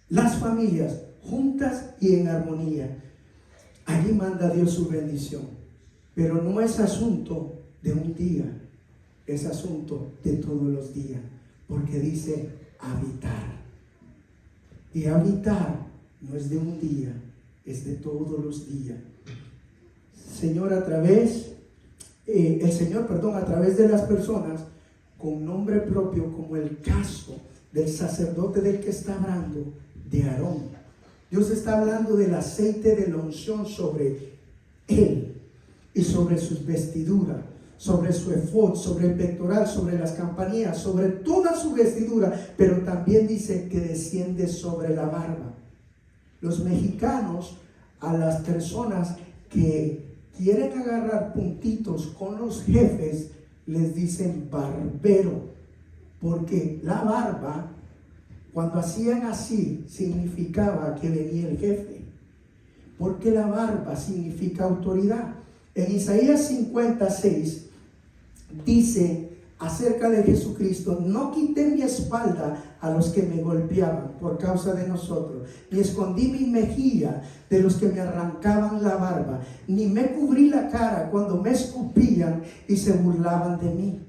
Las familias juntas y en armonía. Allí manda Dios su bendición. Pero no es asunto de un día, es asunto de todos los días, porque dice habitar. Y habitar no es de un día, es de todos los días. Señor, a través el Señor, a través de las personas con nombre propio, como el caso del sacerdote del que está hablando, de Aarón. Dios está hablando del aceite de la unción sobre él y sobre sus vestiduras, sobre su efod, sobre el pectoral, sobre las campanillas, sobre toda su vestidura, pero también dice que desciende sobre la barba. Los mexicanos, a las personas que quieren agarrar puntitos con los jefes, les dicen barbero, porque la barba, cuando hacían así, significaba que venía el jefe, porque la barba significa autoridad. En Isaías 56 dice acerca de Jesucristo: no quité mi espalda a los que me golpeaban por causa de nosotros, ni escondí mi mejilla de los que me arrancaban la barba, ni me cubrí la cara cuando me escupían y se burlaban de mí.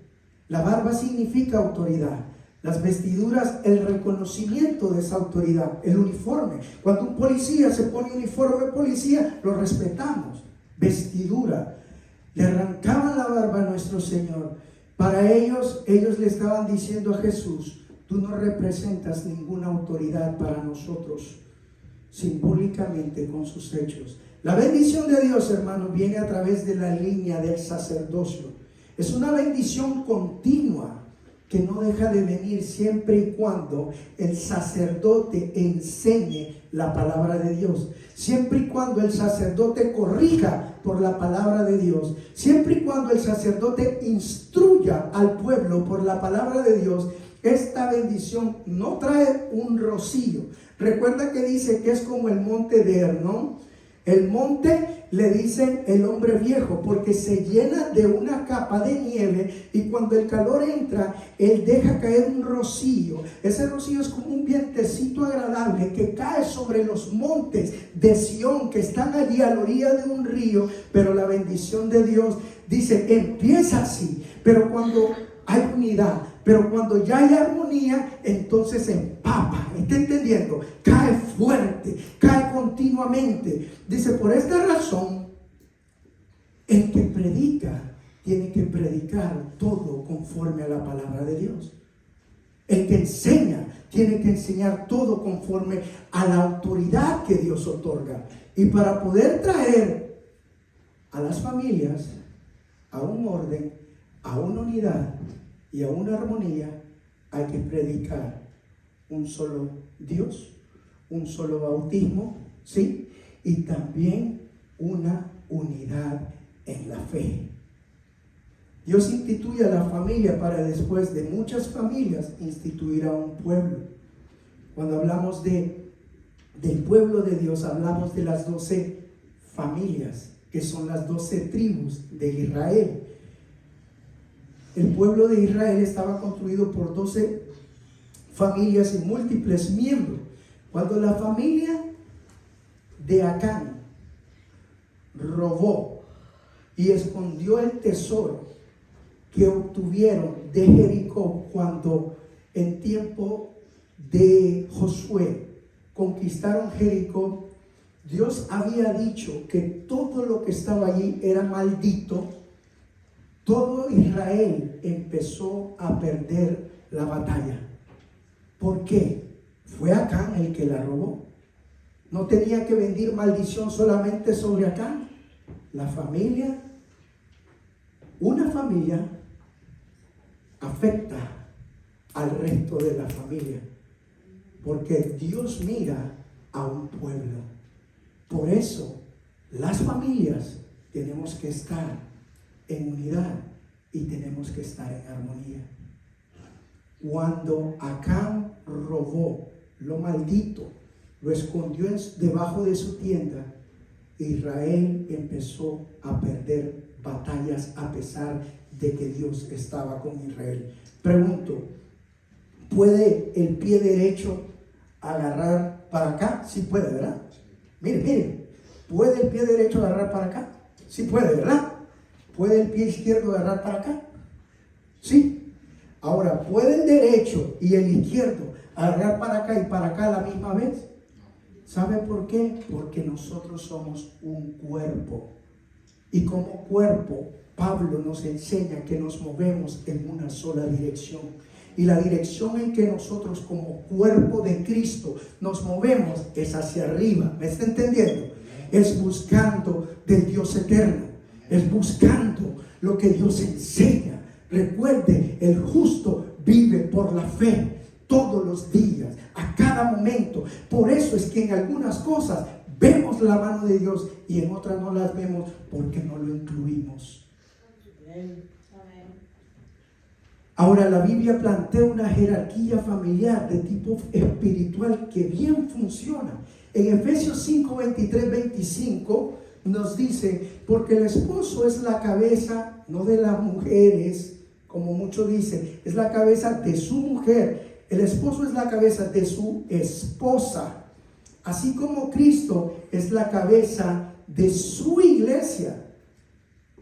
La barba significa autoridad. Las vestiduras, el reconocimiento de esa autoridad. El uniforme, cuando un policía se pone uniforme de policía, lo respetamos. Vestidura. Le arrancaban la barba a nuestro Señor. Para ellos le estaban diciendo a Jesús: tú no representas ninguna autoridad para nosotros, simbólicamente con sus hechos. La bendición de Dios, hermanos, viene a través de la línea del sacerdocio. Es una bendición continua que no deja de venir siempre y cuando el sacerdote enseñe la palabra de Dios, siempre y cuando el sacerdote corrija por la palabra de Dios, siempre y cuando el sacerdote instruya al pueblo por la palabra de Dios. Esta bendición no trae un rocío. Recuerda que dice que es como el monte de Hermón. El monte le dicen el hombre viejo porque se llena de una capa de nieve, y cuando el calor entra, él deja caer un rocío. Ese rocío es como un vientecito agradable que cae sobre los montes de Sión, que están allí a la orilla de un río. Pero la bendición de Dios, dice, empieza así, pero cuando hay unidad, pero cuando ya hay armonía, entonces empapa. ¿Está entendiendo? Cae fuerte, cae continuamente. Dice: por esta razón, el que predica tiene que predicar todo conforme a la palabra de Dios. El que enseña tiene que enseñar todo conforme a la autoridad que Dios otorga. Y para poder traer a las familias a un orden, a una unidad y a una armonía, hay que predicar un solo Dios, un solo bautismo, ¿sí? Y también una unidad en la fe. Dios instituye a la familia para después de muchas familias instituir a un pueblo. Cuando hablamos del pueblo de Dios, hablamos de las 12 familias, que son las 12 tribus de Israel. El pueblo de Israel estaba construido por 12 familias y múltiples miembros. Cuando la familia de Acán robó y escondió el tesoro que obtuvieron de Jericó, cuando en tiempo de Josué conquistaron Jericó, Dios había dicho que todo lo que estaba allí era maldito. Todo Israel empezó a perder la batalla. ¿Por qué? Fue Acán el que la robó. No tenía que venir maldición solamente sobre Acán. La familia, una familia afecta al resto de la familia, porque Dios mira a un pueblo. Por eso las familias tenemos que estar en unidad y tenemos que estar en armonía. Cuando Acán robó lo maldito, lo escondió debajo de su tienda, Israel empezó a perder batallas a pesar de que Dios estaba con Israel. Pregunto, ¿puede el pie derecho agarrar para acá? Sí puede, ¿verdad? Mire, ¿puede el pie derecho agarrar para acá? Sí puede, ¿verdad? ¿Puede el pie izquierdo agarrar para acá? Sí. Ahora, ¿puede el derecho y el izquierdo agarrar para acá y para acá a la misma vez? ¿Sabe por qué? Porque nosotros somos un cuerpo. Y como cuerpo Pablo nos enseña que nos movemos en una sola dirección. Y la dirección en que nosotros como cuerpo de Cristo nos movemos es hacia arriba. ¿Me está entendiendo? Es buscando del Dios eterno. Es buscando lo que Dios enseña. Recuerde, el justo vive por la fe todos los días, a cada momento. Por eso es que en algunas cosas vemos la mano de Dios y en otras no las vemos porque no lo incluimos. Ahora, la Biblia plantea una jerarquía familiar de tipo espiritual que bien funciona. En Efesios 5, 23, 25 nos dice, porque el esposo es la cabeza, no de las mujeres, como muchos dicen, es la cabeza de su mujer. El esposo es la cabeza de su esposa, así como Cristo es la cabeza de su iglesia.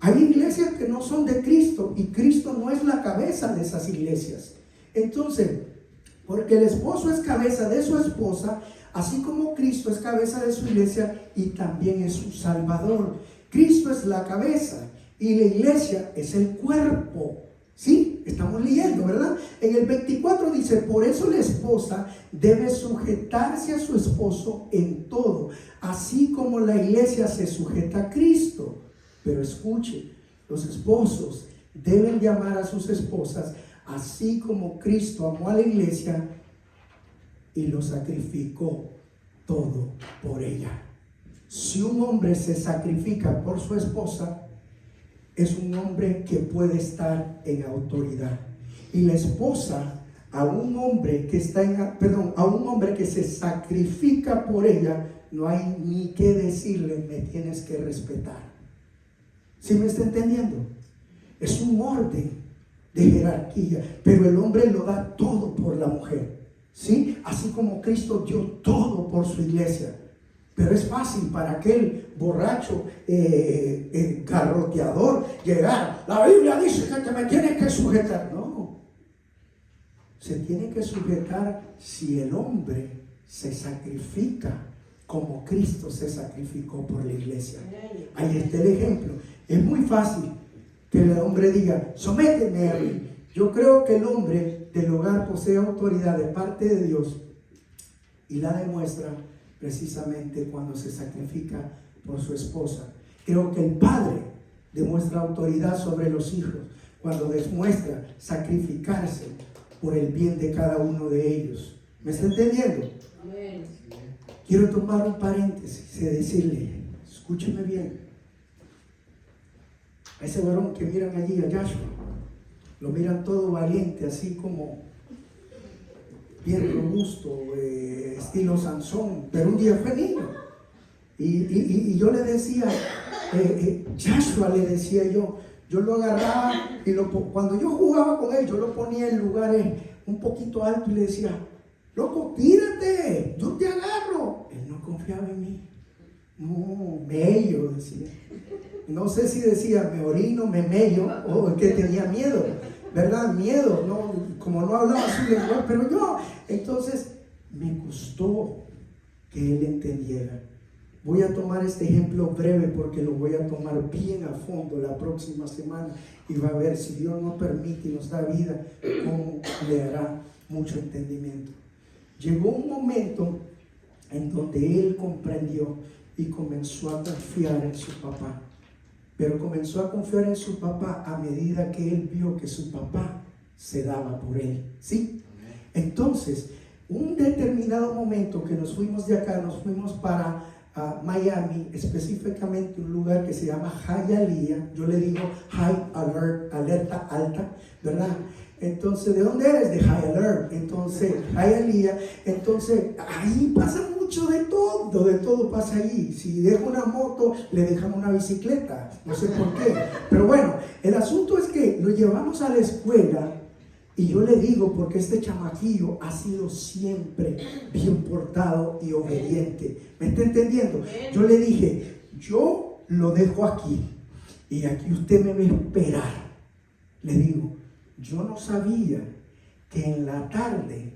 Hay iglesias que no son de Cristo y Cristo no es la cabeza de esas iglesias. Entonces, porque el esposo es cabeza de su esposa, así como Cristo es cabeza de su iglesia y también es su Salvador. Cristo es la cabeza y la iglesia es el cuerpo. ¿Sí? Estamos leyendo, ¿verdad? En el 24 dice, por eso la esposa debe sujetarse a su esposo en todo, así como la iglesia se sujeta a Cristo. Pero escuche, los esposos deben de amar a sus esposas, así como Cristo amó a la iglesia y lo sacrificó todo por ella. Si un hombre se sacrifica por su esposa, es un hombre que puede estar en autoridad. Y la esposa, a un hombre que a un hombre que se sacrifica por ella, no hay ni qué decirle, me tienes que respetar. ¿Sí me está entendiendo? Es un orden de jerarquía, pero el hombre lo da todo por la mujer, ¿sí? Así como Cristo dio todo por su iglesia. Pero es fácil para aquel borracho, garroteador, llegar. La Biblia dice que te me tienes que sujetar. No, se tiene que sujetar si el hombre se sacrifica como Cristo se sacrificó por la iglesia. Ahí está el ejemplo. Es muy fácil que el hombre diga, sométeme a mí. Yo creo que el hombre del hogar posee autoridad de parte de Dios y la demuestra precisamente cuando se sacrifica por su esposa. Creo que el padre demuestra autoridad sobre los hijos cuando demuestra sacrificarse por el bien de cada uno de ellos. ¿Me está entendiendo? Amén. Quiero tomar un paréntesis y decirle, escúcheme bien, a ese varón que miran allí, a Joshua, lo miran todo valiente, así como bien robusto, estilo Sansón, pero un día fue niño. Y yo le decía, Joshua le decía yo lo agarraba y cuando yo jugaba con él, yo lo ponía en lugares un poquito altos y le decía, loco, tírate, yo te agarro. Él no confiaba en mí. No, mello, decía. No sé si decía me orino, me mello, o que tenía miedo, ¿verdad? Miedo, no, como no hablaba su lenguaje, pero yo, entonces me costó que él entendiera. Voy a tomar este ejemplo breve porque lo voy a tomar bien a fondo la próxima semana y va a ver si Dios nos permite y nos da vida, cómo le hará mucho entendimiento. Llegó un momento en donde él comprendió y comenzó a confiar en su papá. Pero comenzó a confiar en su papá a medida que él vio que su papá se daba por él. ¿Sí? Entonces, un determinado momento que nos fuimos de acá, nos fuimos para Miami, específicamente un lugar que se llama Hialeah. Yo le digo High Alert, alerta alta, ¿verdad? Entonces, ¿de dónde eres? De High Alert. Entonces, Hialeah. Entonces, ahí pasa mucho de todo pasa ahí. Si dejo una moto, le dejamos una bicicleta. No sé por qué. Pero bueno, el asunto es que lo llevamos a la escuela. Y yo le digo, porque este chamaquillo ha sido siempre bien portado y obediente. ¿Me está entendiendo? Yo le dije, yo lo dejo aquí y aquí usted me va a esperar. Le digo, yo no sabía que en la tarde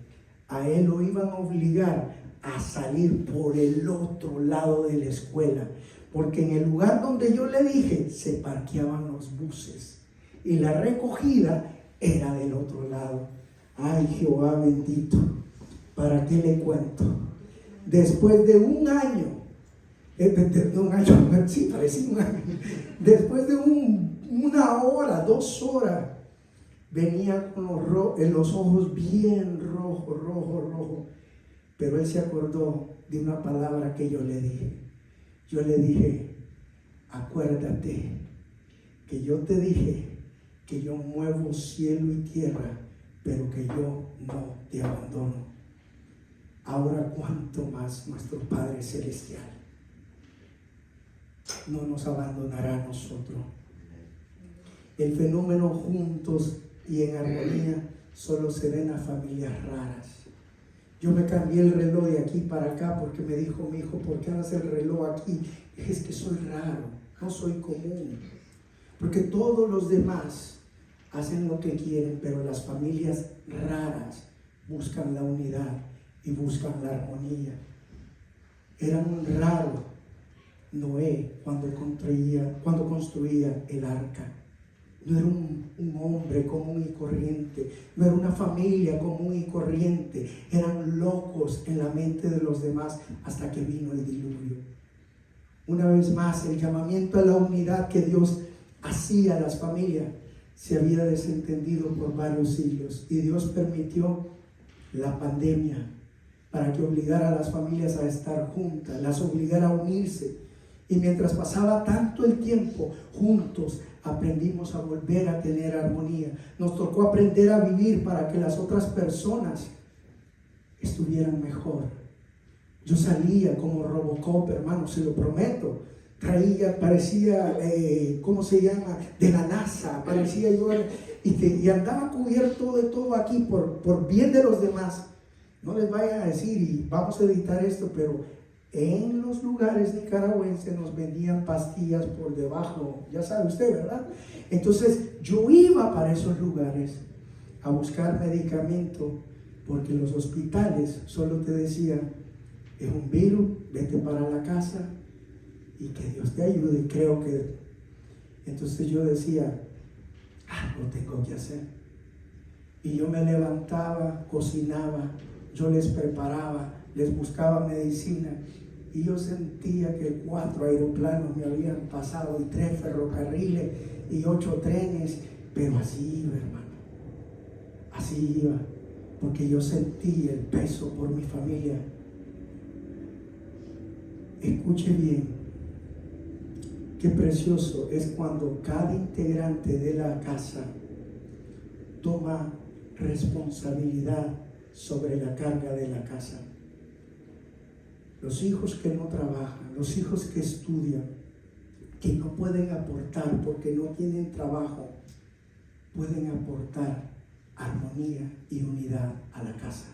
a él lo iban a obligar a salir por el otro lado de la escuela, porque en el lugar donde yo le dije se parqueaban los buses y la recogida era del otro lado. Ay, Jehová bendito, ¿para qué le cuento? Después de un año, sí, parecía un año, después de una hora, 2 horas, venía con los ojos bien rojo, pero él se acordó de una palabra que yo le dije. Yo le dije, acuérdate que yo te dije que yo muevo cielo y tierra, pero que yo no te abandono. Ahora cuánto más nuestro Padre Celestial no nos abandonará a nosotros. El fenómeno juntos y en armonía solo se ve en las familias raras. Yo me cambié el reloj de aquí para acá porque me dijo mi hijo, ¿por qué haces el reloj aquí? Es que soy raro, no soy común. Porque todos los demás hacen lo que quieren, pero las familias raras buscan la unidad y buscan la armonía. Era un raro Noé cuando construía el arca. No era un hombre común y corriente, no era una familia común y corriente, eran locos en la mente de los demás hasta que vino el diluvio. Una vez más, el llamamiento a la unidad que Dios hacía a las familias se había desentendido por varios siglos y Dios permitió la pandemia para que obligara a las familias a estar juntas, las obligara a unirse. Y mientras pasaba tanto el tiempo juntos, aprendimos a volver a tener armonía. Nos tocó aprender a vivir para que las otras personas estuvieran mejor. Yo salía como Robocop, hermano, se lo prometo. Parecía, ¿cómo se llama? De la NASA, parecía yo, y andaba cubierto de todo aquí por bien de los demás. No les vayan a decir, y vamos a editar esto, pero en los lugares nicaragüenses nos vendían pastillas por debajo, ya sabe usted, ¿verdad? Entonces yo iba para esos lugares a buscar medicamento, porque los hospitales solo te decían, es un virus, vete para la casa y que Dios te ayude. Creo que entonces yo decía, lo tengo que hacer. Y yo me levantaba, cocinaba, yo les preparaba, les buscaba medicina. Y yo sentía que 4 aeroplanos me habían pasado y 3 ferrocarriles y 8 trenes, pero así iba, hermano, así iba, porque yo sentí el peso por mi familia. Escuche bien, qué precioso es cuando cada integrante de la casa toma responsabilidad sobre la carga de la casa. Los hijos que no trabajan, los hijos que estudian, que no pueden aportar porque no tienen trabajo, pueden aportar armonía y unidad a la casa.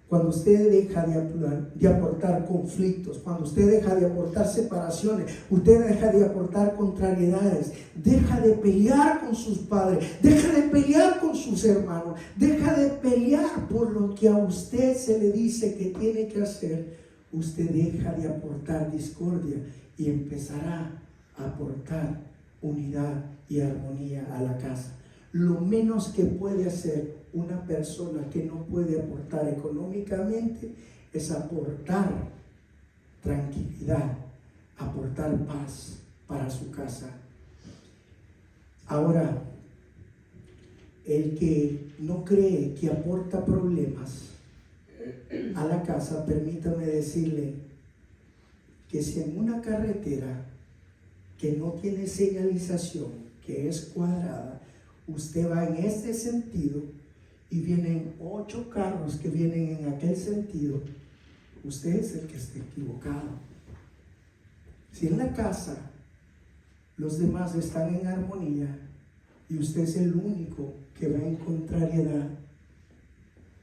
Cuando usted deja de aportar conflictos, cuando usted deja de aportar separaciones, usted deja de aportar contrariedades, deja de pelear con sus padres, deja de pelear con sus hermanos, deja de pelear por lo que a usted se le dice que tiene que hacer, usted deja de aportar discordia y empezará a aportar unidad y armonía a la casa. Lo menos que puede hacer una persona que no puede aportar económicamente es aportar tranquilidad, aportar paz para su casa. Ahora, el que no cree que aporta problemas a la casa, permítame decirle que si en una carretera que no tiene señalización, que es cuadrada, usted va en este sentido y vienen 8 carros que vienen en aquel sentido, usted es el que está equivocado. Si en la casa los demás están en armonía y usted es el único que va en contrariedad,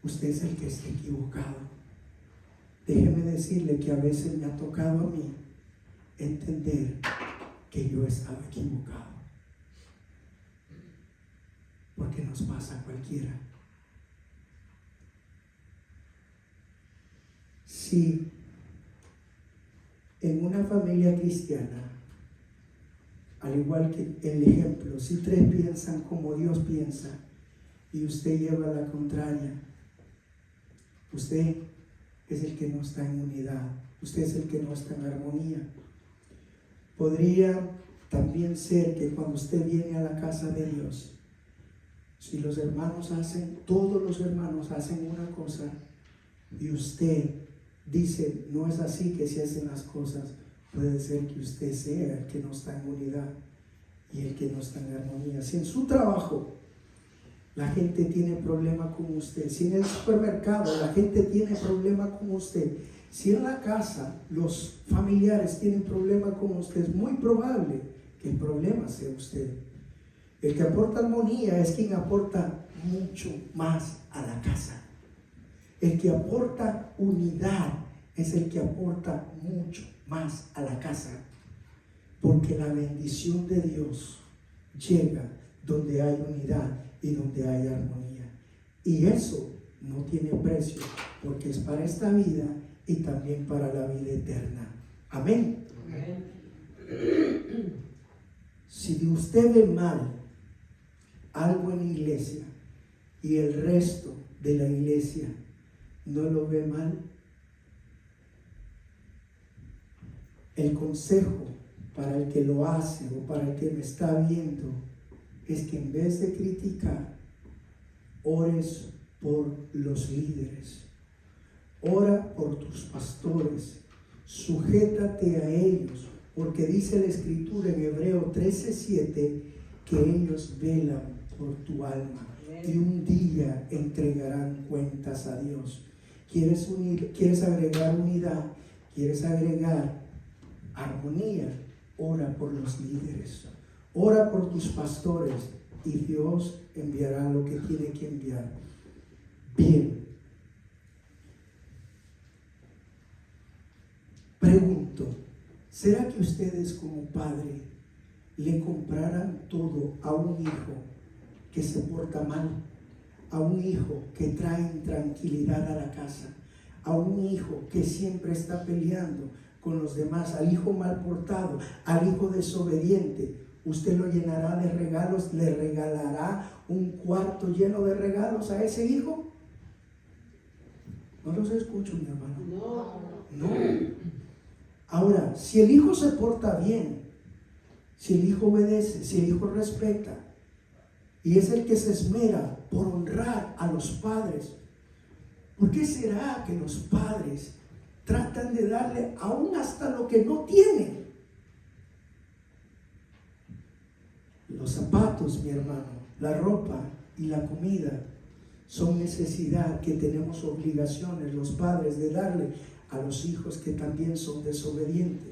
usted es el que está equivocado. Déjeme decirle que a veces me ha tocado a mí entender que yo estaba equivocado, porque nos pasa a cualquiera. Si En una familia cristiana, al igual que el ejemplo, si 3 piensan como Dios piensa y usted lleva la contraria, usted es el que no está en unidad, usted es el que no está en armonía. Podría también ser que cuando usted viene a la casa de Dios, si los hermanos hacen, todos los hermanos hacen una cosa y usted dice, no es así que se hacen las cosas, puede ser que usted sea el que no está en unidad y el que no está en armonía. Si en su trabajo la gente tiene problema con usted, si en el supermercado la gente tiene problema con usted, si en la casa los familiares tienen problema con usted, es muy probable que el problema sea usted. El que aporta armonía es quien aporta mucho más a la casa. El que aporta unidad es el que aporta mucho más a la casa, porque la bendición de Dios llega donde hay unidad y donde hay armonía. Y eso no tiene precio, porque es para esta vida y también para la vida eterna. Amén. Amén. Si usted ve mal algo en la iglesia y el resto de la iglesia no lo ve mal, el consejo para el que lo hace o para el que me está viendo es que en vez de criticar, ores por los líderes, ora por tus pastores, sujétate a ellos, porque dice la Escritura en Hebreo 13:7 que ellos velan por tu alma y un día entregarán cuentas a Dios. ¿Quieres agregar unidad? ¿Quieres agregar armonía? Ora por los líderes, ora por tus pastores y Dios enviará lo que tiene que enviar. Bien, pregunto, ¿será que ustedes como padre le compraran todo a un hijo que se porta mal, a un hijo que trae intranquilidad a la casa, a un hijo que siempre está peleando con los demás, al hijo mal portado, al hijo desobediente? ¿Usted lo llenará de regalos? ¿Le regalará un cuarto lleno de regalos a ese hijo? No los escucho, mi hermano. No. Ahora, si el hijo se porta bien, si el hijo obedece, si el hijo respeta, y es el que se esmera por honrar a los padres, ¿por qué será que los padres tratan de darle aún hasta lo que no tienen? Los zapatos, mi hermano, la ropa y la comida son necesidad que tenemos obligaciones los padres de darle a los hijos que también son desobedientes.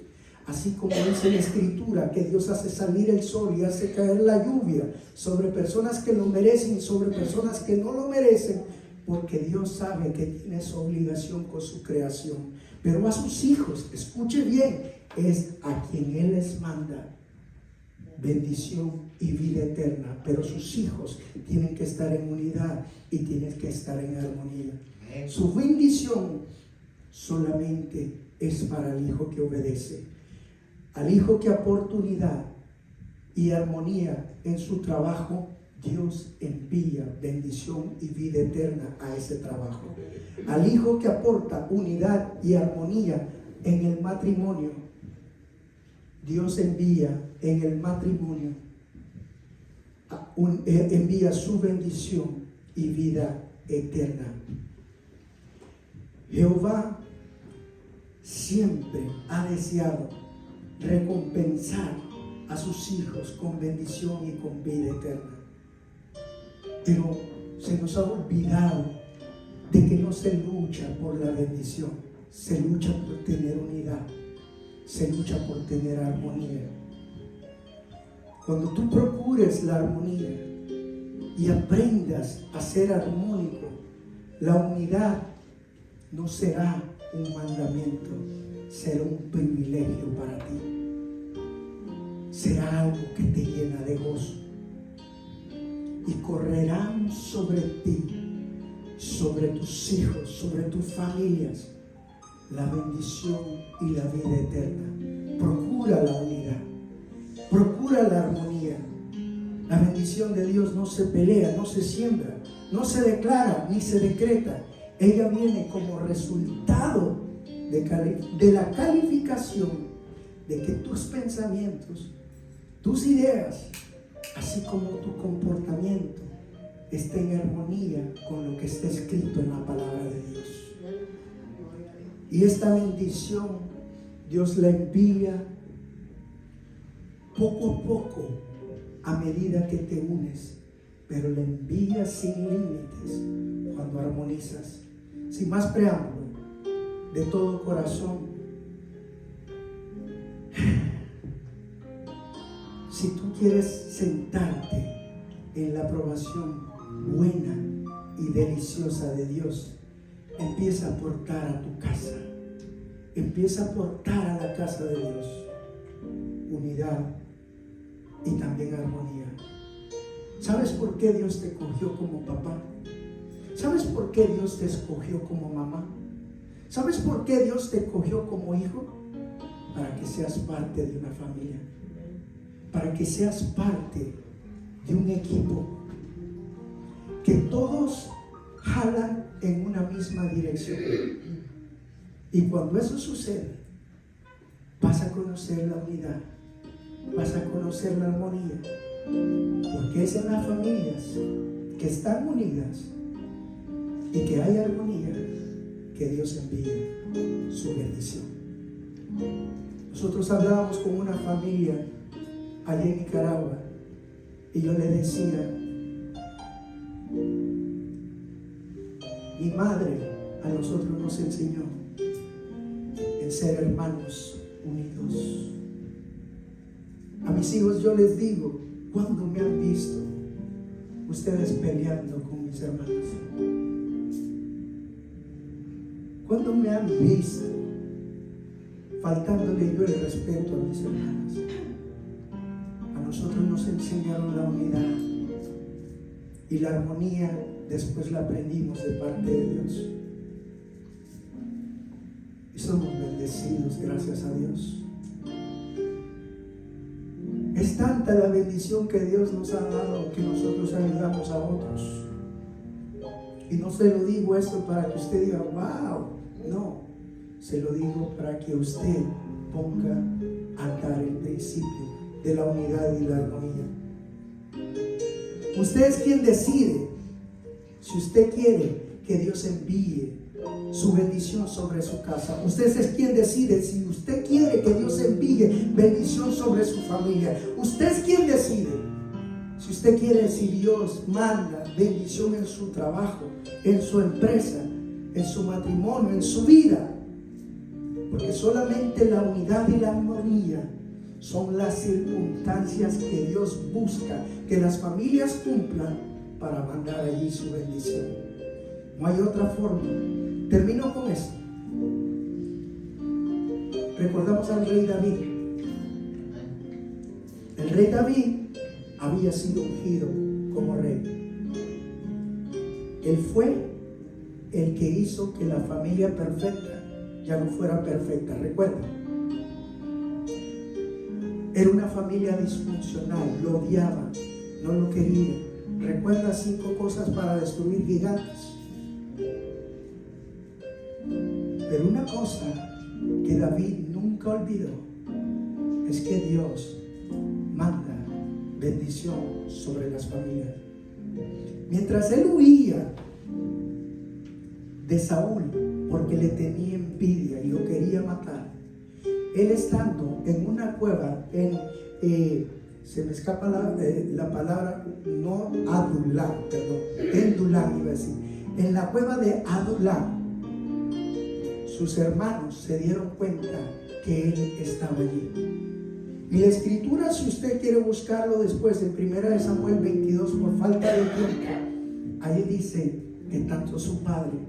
Así como dice la Escritura que Dios hace salir el sol y hace caer la lluvia sobre personas que lo merecen y sobre personas que no lo merecen, porque Dios sabe que tiene su obligación con su creación. Pero a sus hijos, escuche bien, es a quien Él les manda bendición y vida eterna. Pero sus hijos tienen que estar en unidad y tienen que estar en armonía. Su bendición solamente es para el hijo que obedece. Al hijo que aporta unidad y armonía en su trabajo, Dios envía bendición y vida eterna a ese trabajo. Al hijo que aporta unidad y armonía en el matrimonio, Dios envía en el matrimonio, envía su bendición y vida eterna. Jehová siempre ha deseado recompensar a sus hijos con bendición y con vida eterna. Pero se nos ha olvidado de que no se lucha por la bendición, se lucha por tener unidad, se lucha por tener armonía. Cuando tú procures la armonía y aprendas a ser armónico, la unidad no será un mandamiento, será un privilegio para ti. Será algo que te llena de gozo. Y correrán sobre ti, sobre tus hijos, sobre tus familias, la bendición y la vida eterna. Procura la unidad, procura la armonía. La bendición de Dios no se pelea, no se siembra, no se declara ni se decreta. Ella viene como resultado de la calificación de que tus pensamientos, tus ideas, así como tu comportamiento, estén en armonía con lo que está escrito en la palabra de Dios. Y esta bendición Dios la envía poco a poco a medida que te unes, pero la envía sin límites cuando armonizas. Sin más preámbulo, de todo corazón, si tú quieres sentarte en la aprobación buena y deliciosa de Dios, empieza a aportar a tu casa, empieza a aportar a la casa de Dios unidad y también armonía. ¿Sabes por qué Dios te cogió como papá? ¿Sabes por qué Dios te escogió como mamá? ¿Sabes por qué Dios te cogió como hijo? Para que seas parte de una familia, para que seas parte de un equipo, que todos jalan en una misma dirección. Y cuando eso sucede, vas a conocer la unidad, vas a conocer la armonía, porque es en las familias que están unidas y que hay armonía que Dios envía su bendición. Nosotros hablábamos con una familia allá en Nicaragua y yo le decía: mi madre a nosotros nos enseñó en ser hermanos unidos. A mis hijos yo les digo: ¿cuándo me han visto ustedes peleando con mis hermanos? ¿Cuándo me han visto faltándole yo el respeto a mis hermanos? A nosotros nos enseñaron la unidad y la armonía, después la aprendimos de parte de Dios. Y somos bendecidos, gracias a Dios. Es tanta la bendición que Dios nos ha dado que nosotros ayudamos a otros. Y no se lo digo esto para que usted diga: wow, no, se lo digo para que usted ponga a andar el principio de la unidad y la armonía. Usted es quien decide si usted quiere que Dios envíe su bendición sobre su casa. Usted es quien decide si usted quiere que Dios envíe bendición sobre su familia. Usted es quien decide si usted quiere, si Dios manda bendición en su trabajo, en su empresa, en su matrimonio, en su vida. Porque solamente la unidad y la armonía son las circunstancias que Dios busca que las familias cumplan para mandar allí su bendición. No hay otra forma. Termino con esto. Recordamos al rey David. El rey David había sido ungido como rey. Él fue el que hizo que la familia perfecta ya no fuera perfecta. Recuerda, era una familia disfuncional, lo odiaba, no lo quería. Recuerda 5 cosas para destruir gigantes. Pero una cosa que David nunca olvidó es que Dios manda bendición sobre las familias. Mientras él huía de Saúl porque le tenía envidia y lo quería matar, él estando en una cueva se me escapa la palabra, no Adulam, perdón, en Dulam iba a decir, en la cueva de Adulam, sus hermanos se dieron cuenta que él estaba allí. Y la escritura, si usted quiere buscarlo después, en 1 Samuel 22, por falta de tiempo, ahí dice que tanto su padre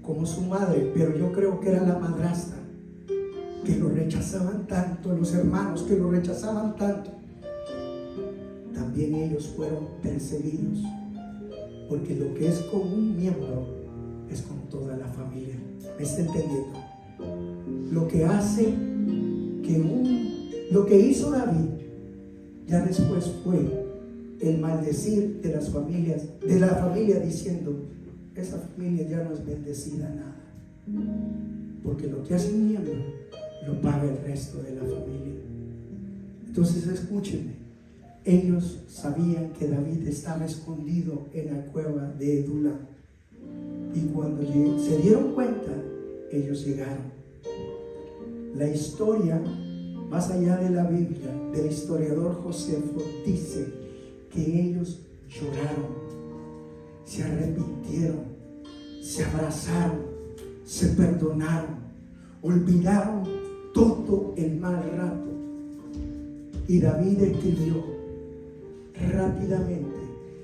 como su madre, pero yo creo que era la madrastra, que lo rechazaban tanto, los hermanos que lo rechazaban tanto, también ellos fueron perseguidos, porque lo que es con un miembro es con toda la familia. ¿Me está entendiendo? Lo que hace lo que hizo David, ya después fue el maldecir de las familias, de la familia, diciendo: esa familia ya no es bendecida nada, porque lo que hace un miembro lo paga el resto de la familia. Entonces escúchenme, ellos sabían que David estaba escondido en la cueva de Edulam, y cuando se dieron cuenta, ellos llegaron. La historia, más allá de la Biblia, del historiador Josefo, dice que ellos lloraron, se arrepintieron, se abrazaron, se perdonaron, olvidaron todo el mal rato. Y David escribió rápidamente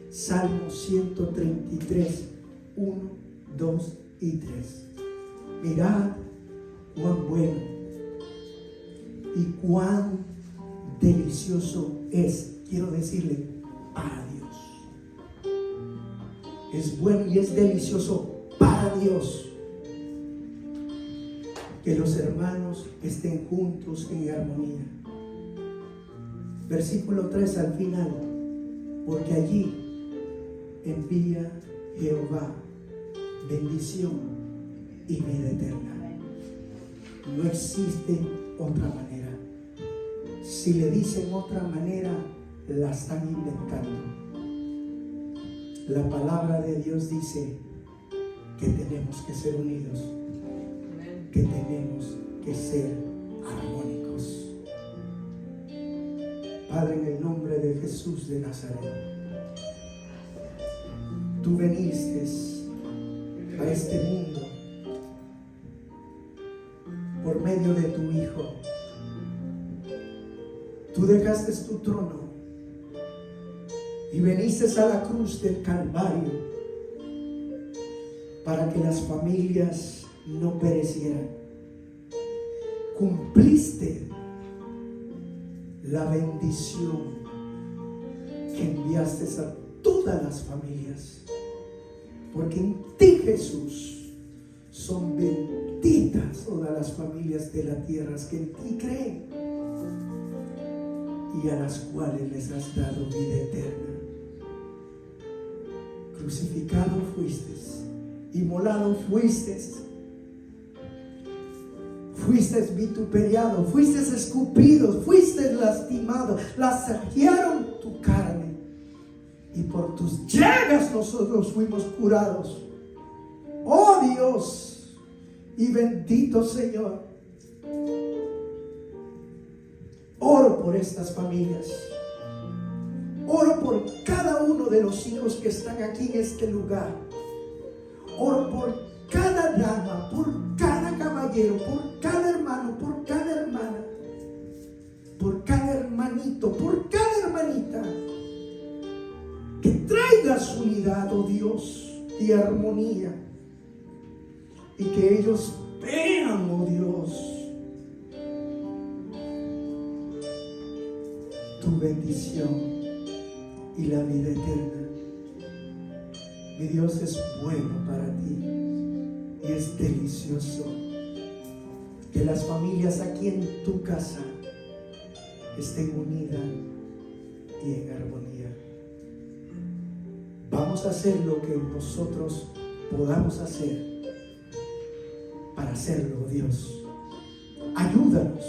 Salmo 133, 1, 2 y 3. Mirad cuán bueno y cuán delicioso es, quiero decirle, para Dios. Es bueno y es delicioso para Dios que los hermanos estén juntos en armonía. Versículo 3 al final: porque allí envía Jehová bendición y vida eterna. No existe otra manera. Si le dicen otra manera, la están inventando. La palabra de Dios dice que tenemos que ser unidos, que tenemos que ser armónicos. Padre, en el nombre de Jesús de Nazaret, tú viniste a este mundo por medio de tu Hijo. Tú dejaste tu trono y viniste a la cruz del Calvario para que las familias no perecieran. Cumpliste la bendición que enviaste a todas las familias, porque en ti, Jesús, son benditas todas las familias de la tierra que en ti creen y a las cuales les has dado vida eterna. Crucificado fuiste, inmolado fuiste, fuiste vituperiado, fuiste escupido, fuiste lastimado, lacearon tu carne y por tus llagas nosotros fuimos curados. Oh Dios y bendito Señor, oro por estas familias, oro por cada uno de los hijos que están aquí en este lugar, oro por cada dama, por cada caballero, por cada hermano, por cada hermana, por cada hermanito, por cada hermanita, que traigas unidad, oh Dios, y armonía, y que ellos vean, oh Dios, tu bendición y la vida eterna. Mi Dios es bueno para ti y es delicioso que las familias aquí en tu casa estén unidas y en armonía. Vamos a hacer lo que nosotros podamos hacer para hacerlo, Dios. Ayúdanos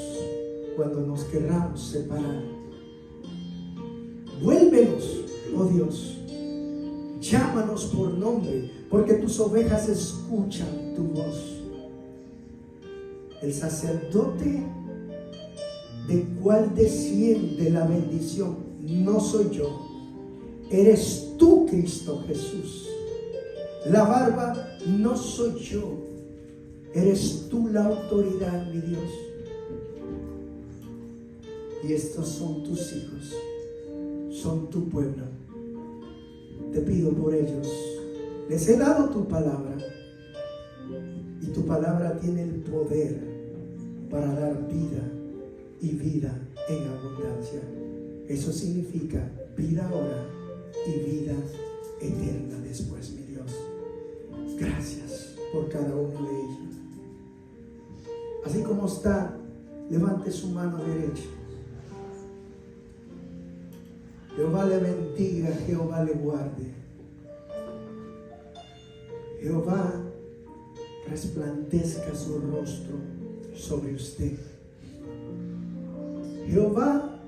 cuando nos querramos separar. Vuélvenos, oh Dios. Llámanos por nombre, porque tus ovejas escuchan tu voz. El sacerdote de cual desciende la bendición no soy yo, eres tú, Cristo Jesús. La barba no soy yo, eres tú la autoridad, mi Dios. Y estos son tus hijos, son tu pueblo. Te pido por ellos. Les he dado tu palabra y tu palabra tiene el poder para dar vida y vida en abundancia. Eso significa vida ahora y vida eterna después, mi Dios. Gracias por cada uno de ellos. Así como está, levante su mano derecha. Jehová le bendiga, Jehová le guarde. Jehová resplandezca su rostro sobre usted. Jehová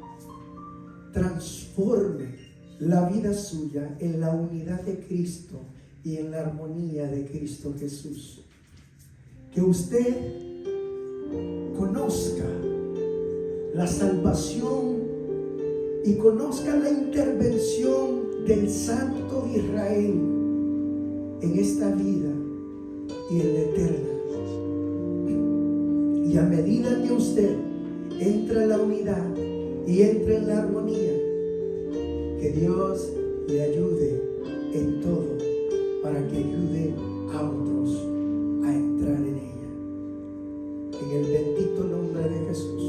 transforme la vida suya en la unidad de Cristo y en la armonía de Cristo Jesús. Que usted conozca la salvación y conozca la intervención del Santo de Israel en esta vida y en la eterna. Y a medida que usted entra en la unidad y entra en la armonía, que Dios le ayude en todo para que ayude a otros a entrar en ella. En el bendito nombre de Jesús.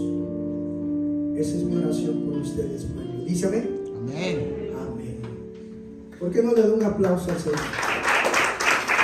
Esa es mi oración por ustedes, pueblo. Dice amén. Amén. Amén. ¿Por qué no le da un aplauso al Señor?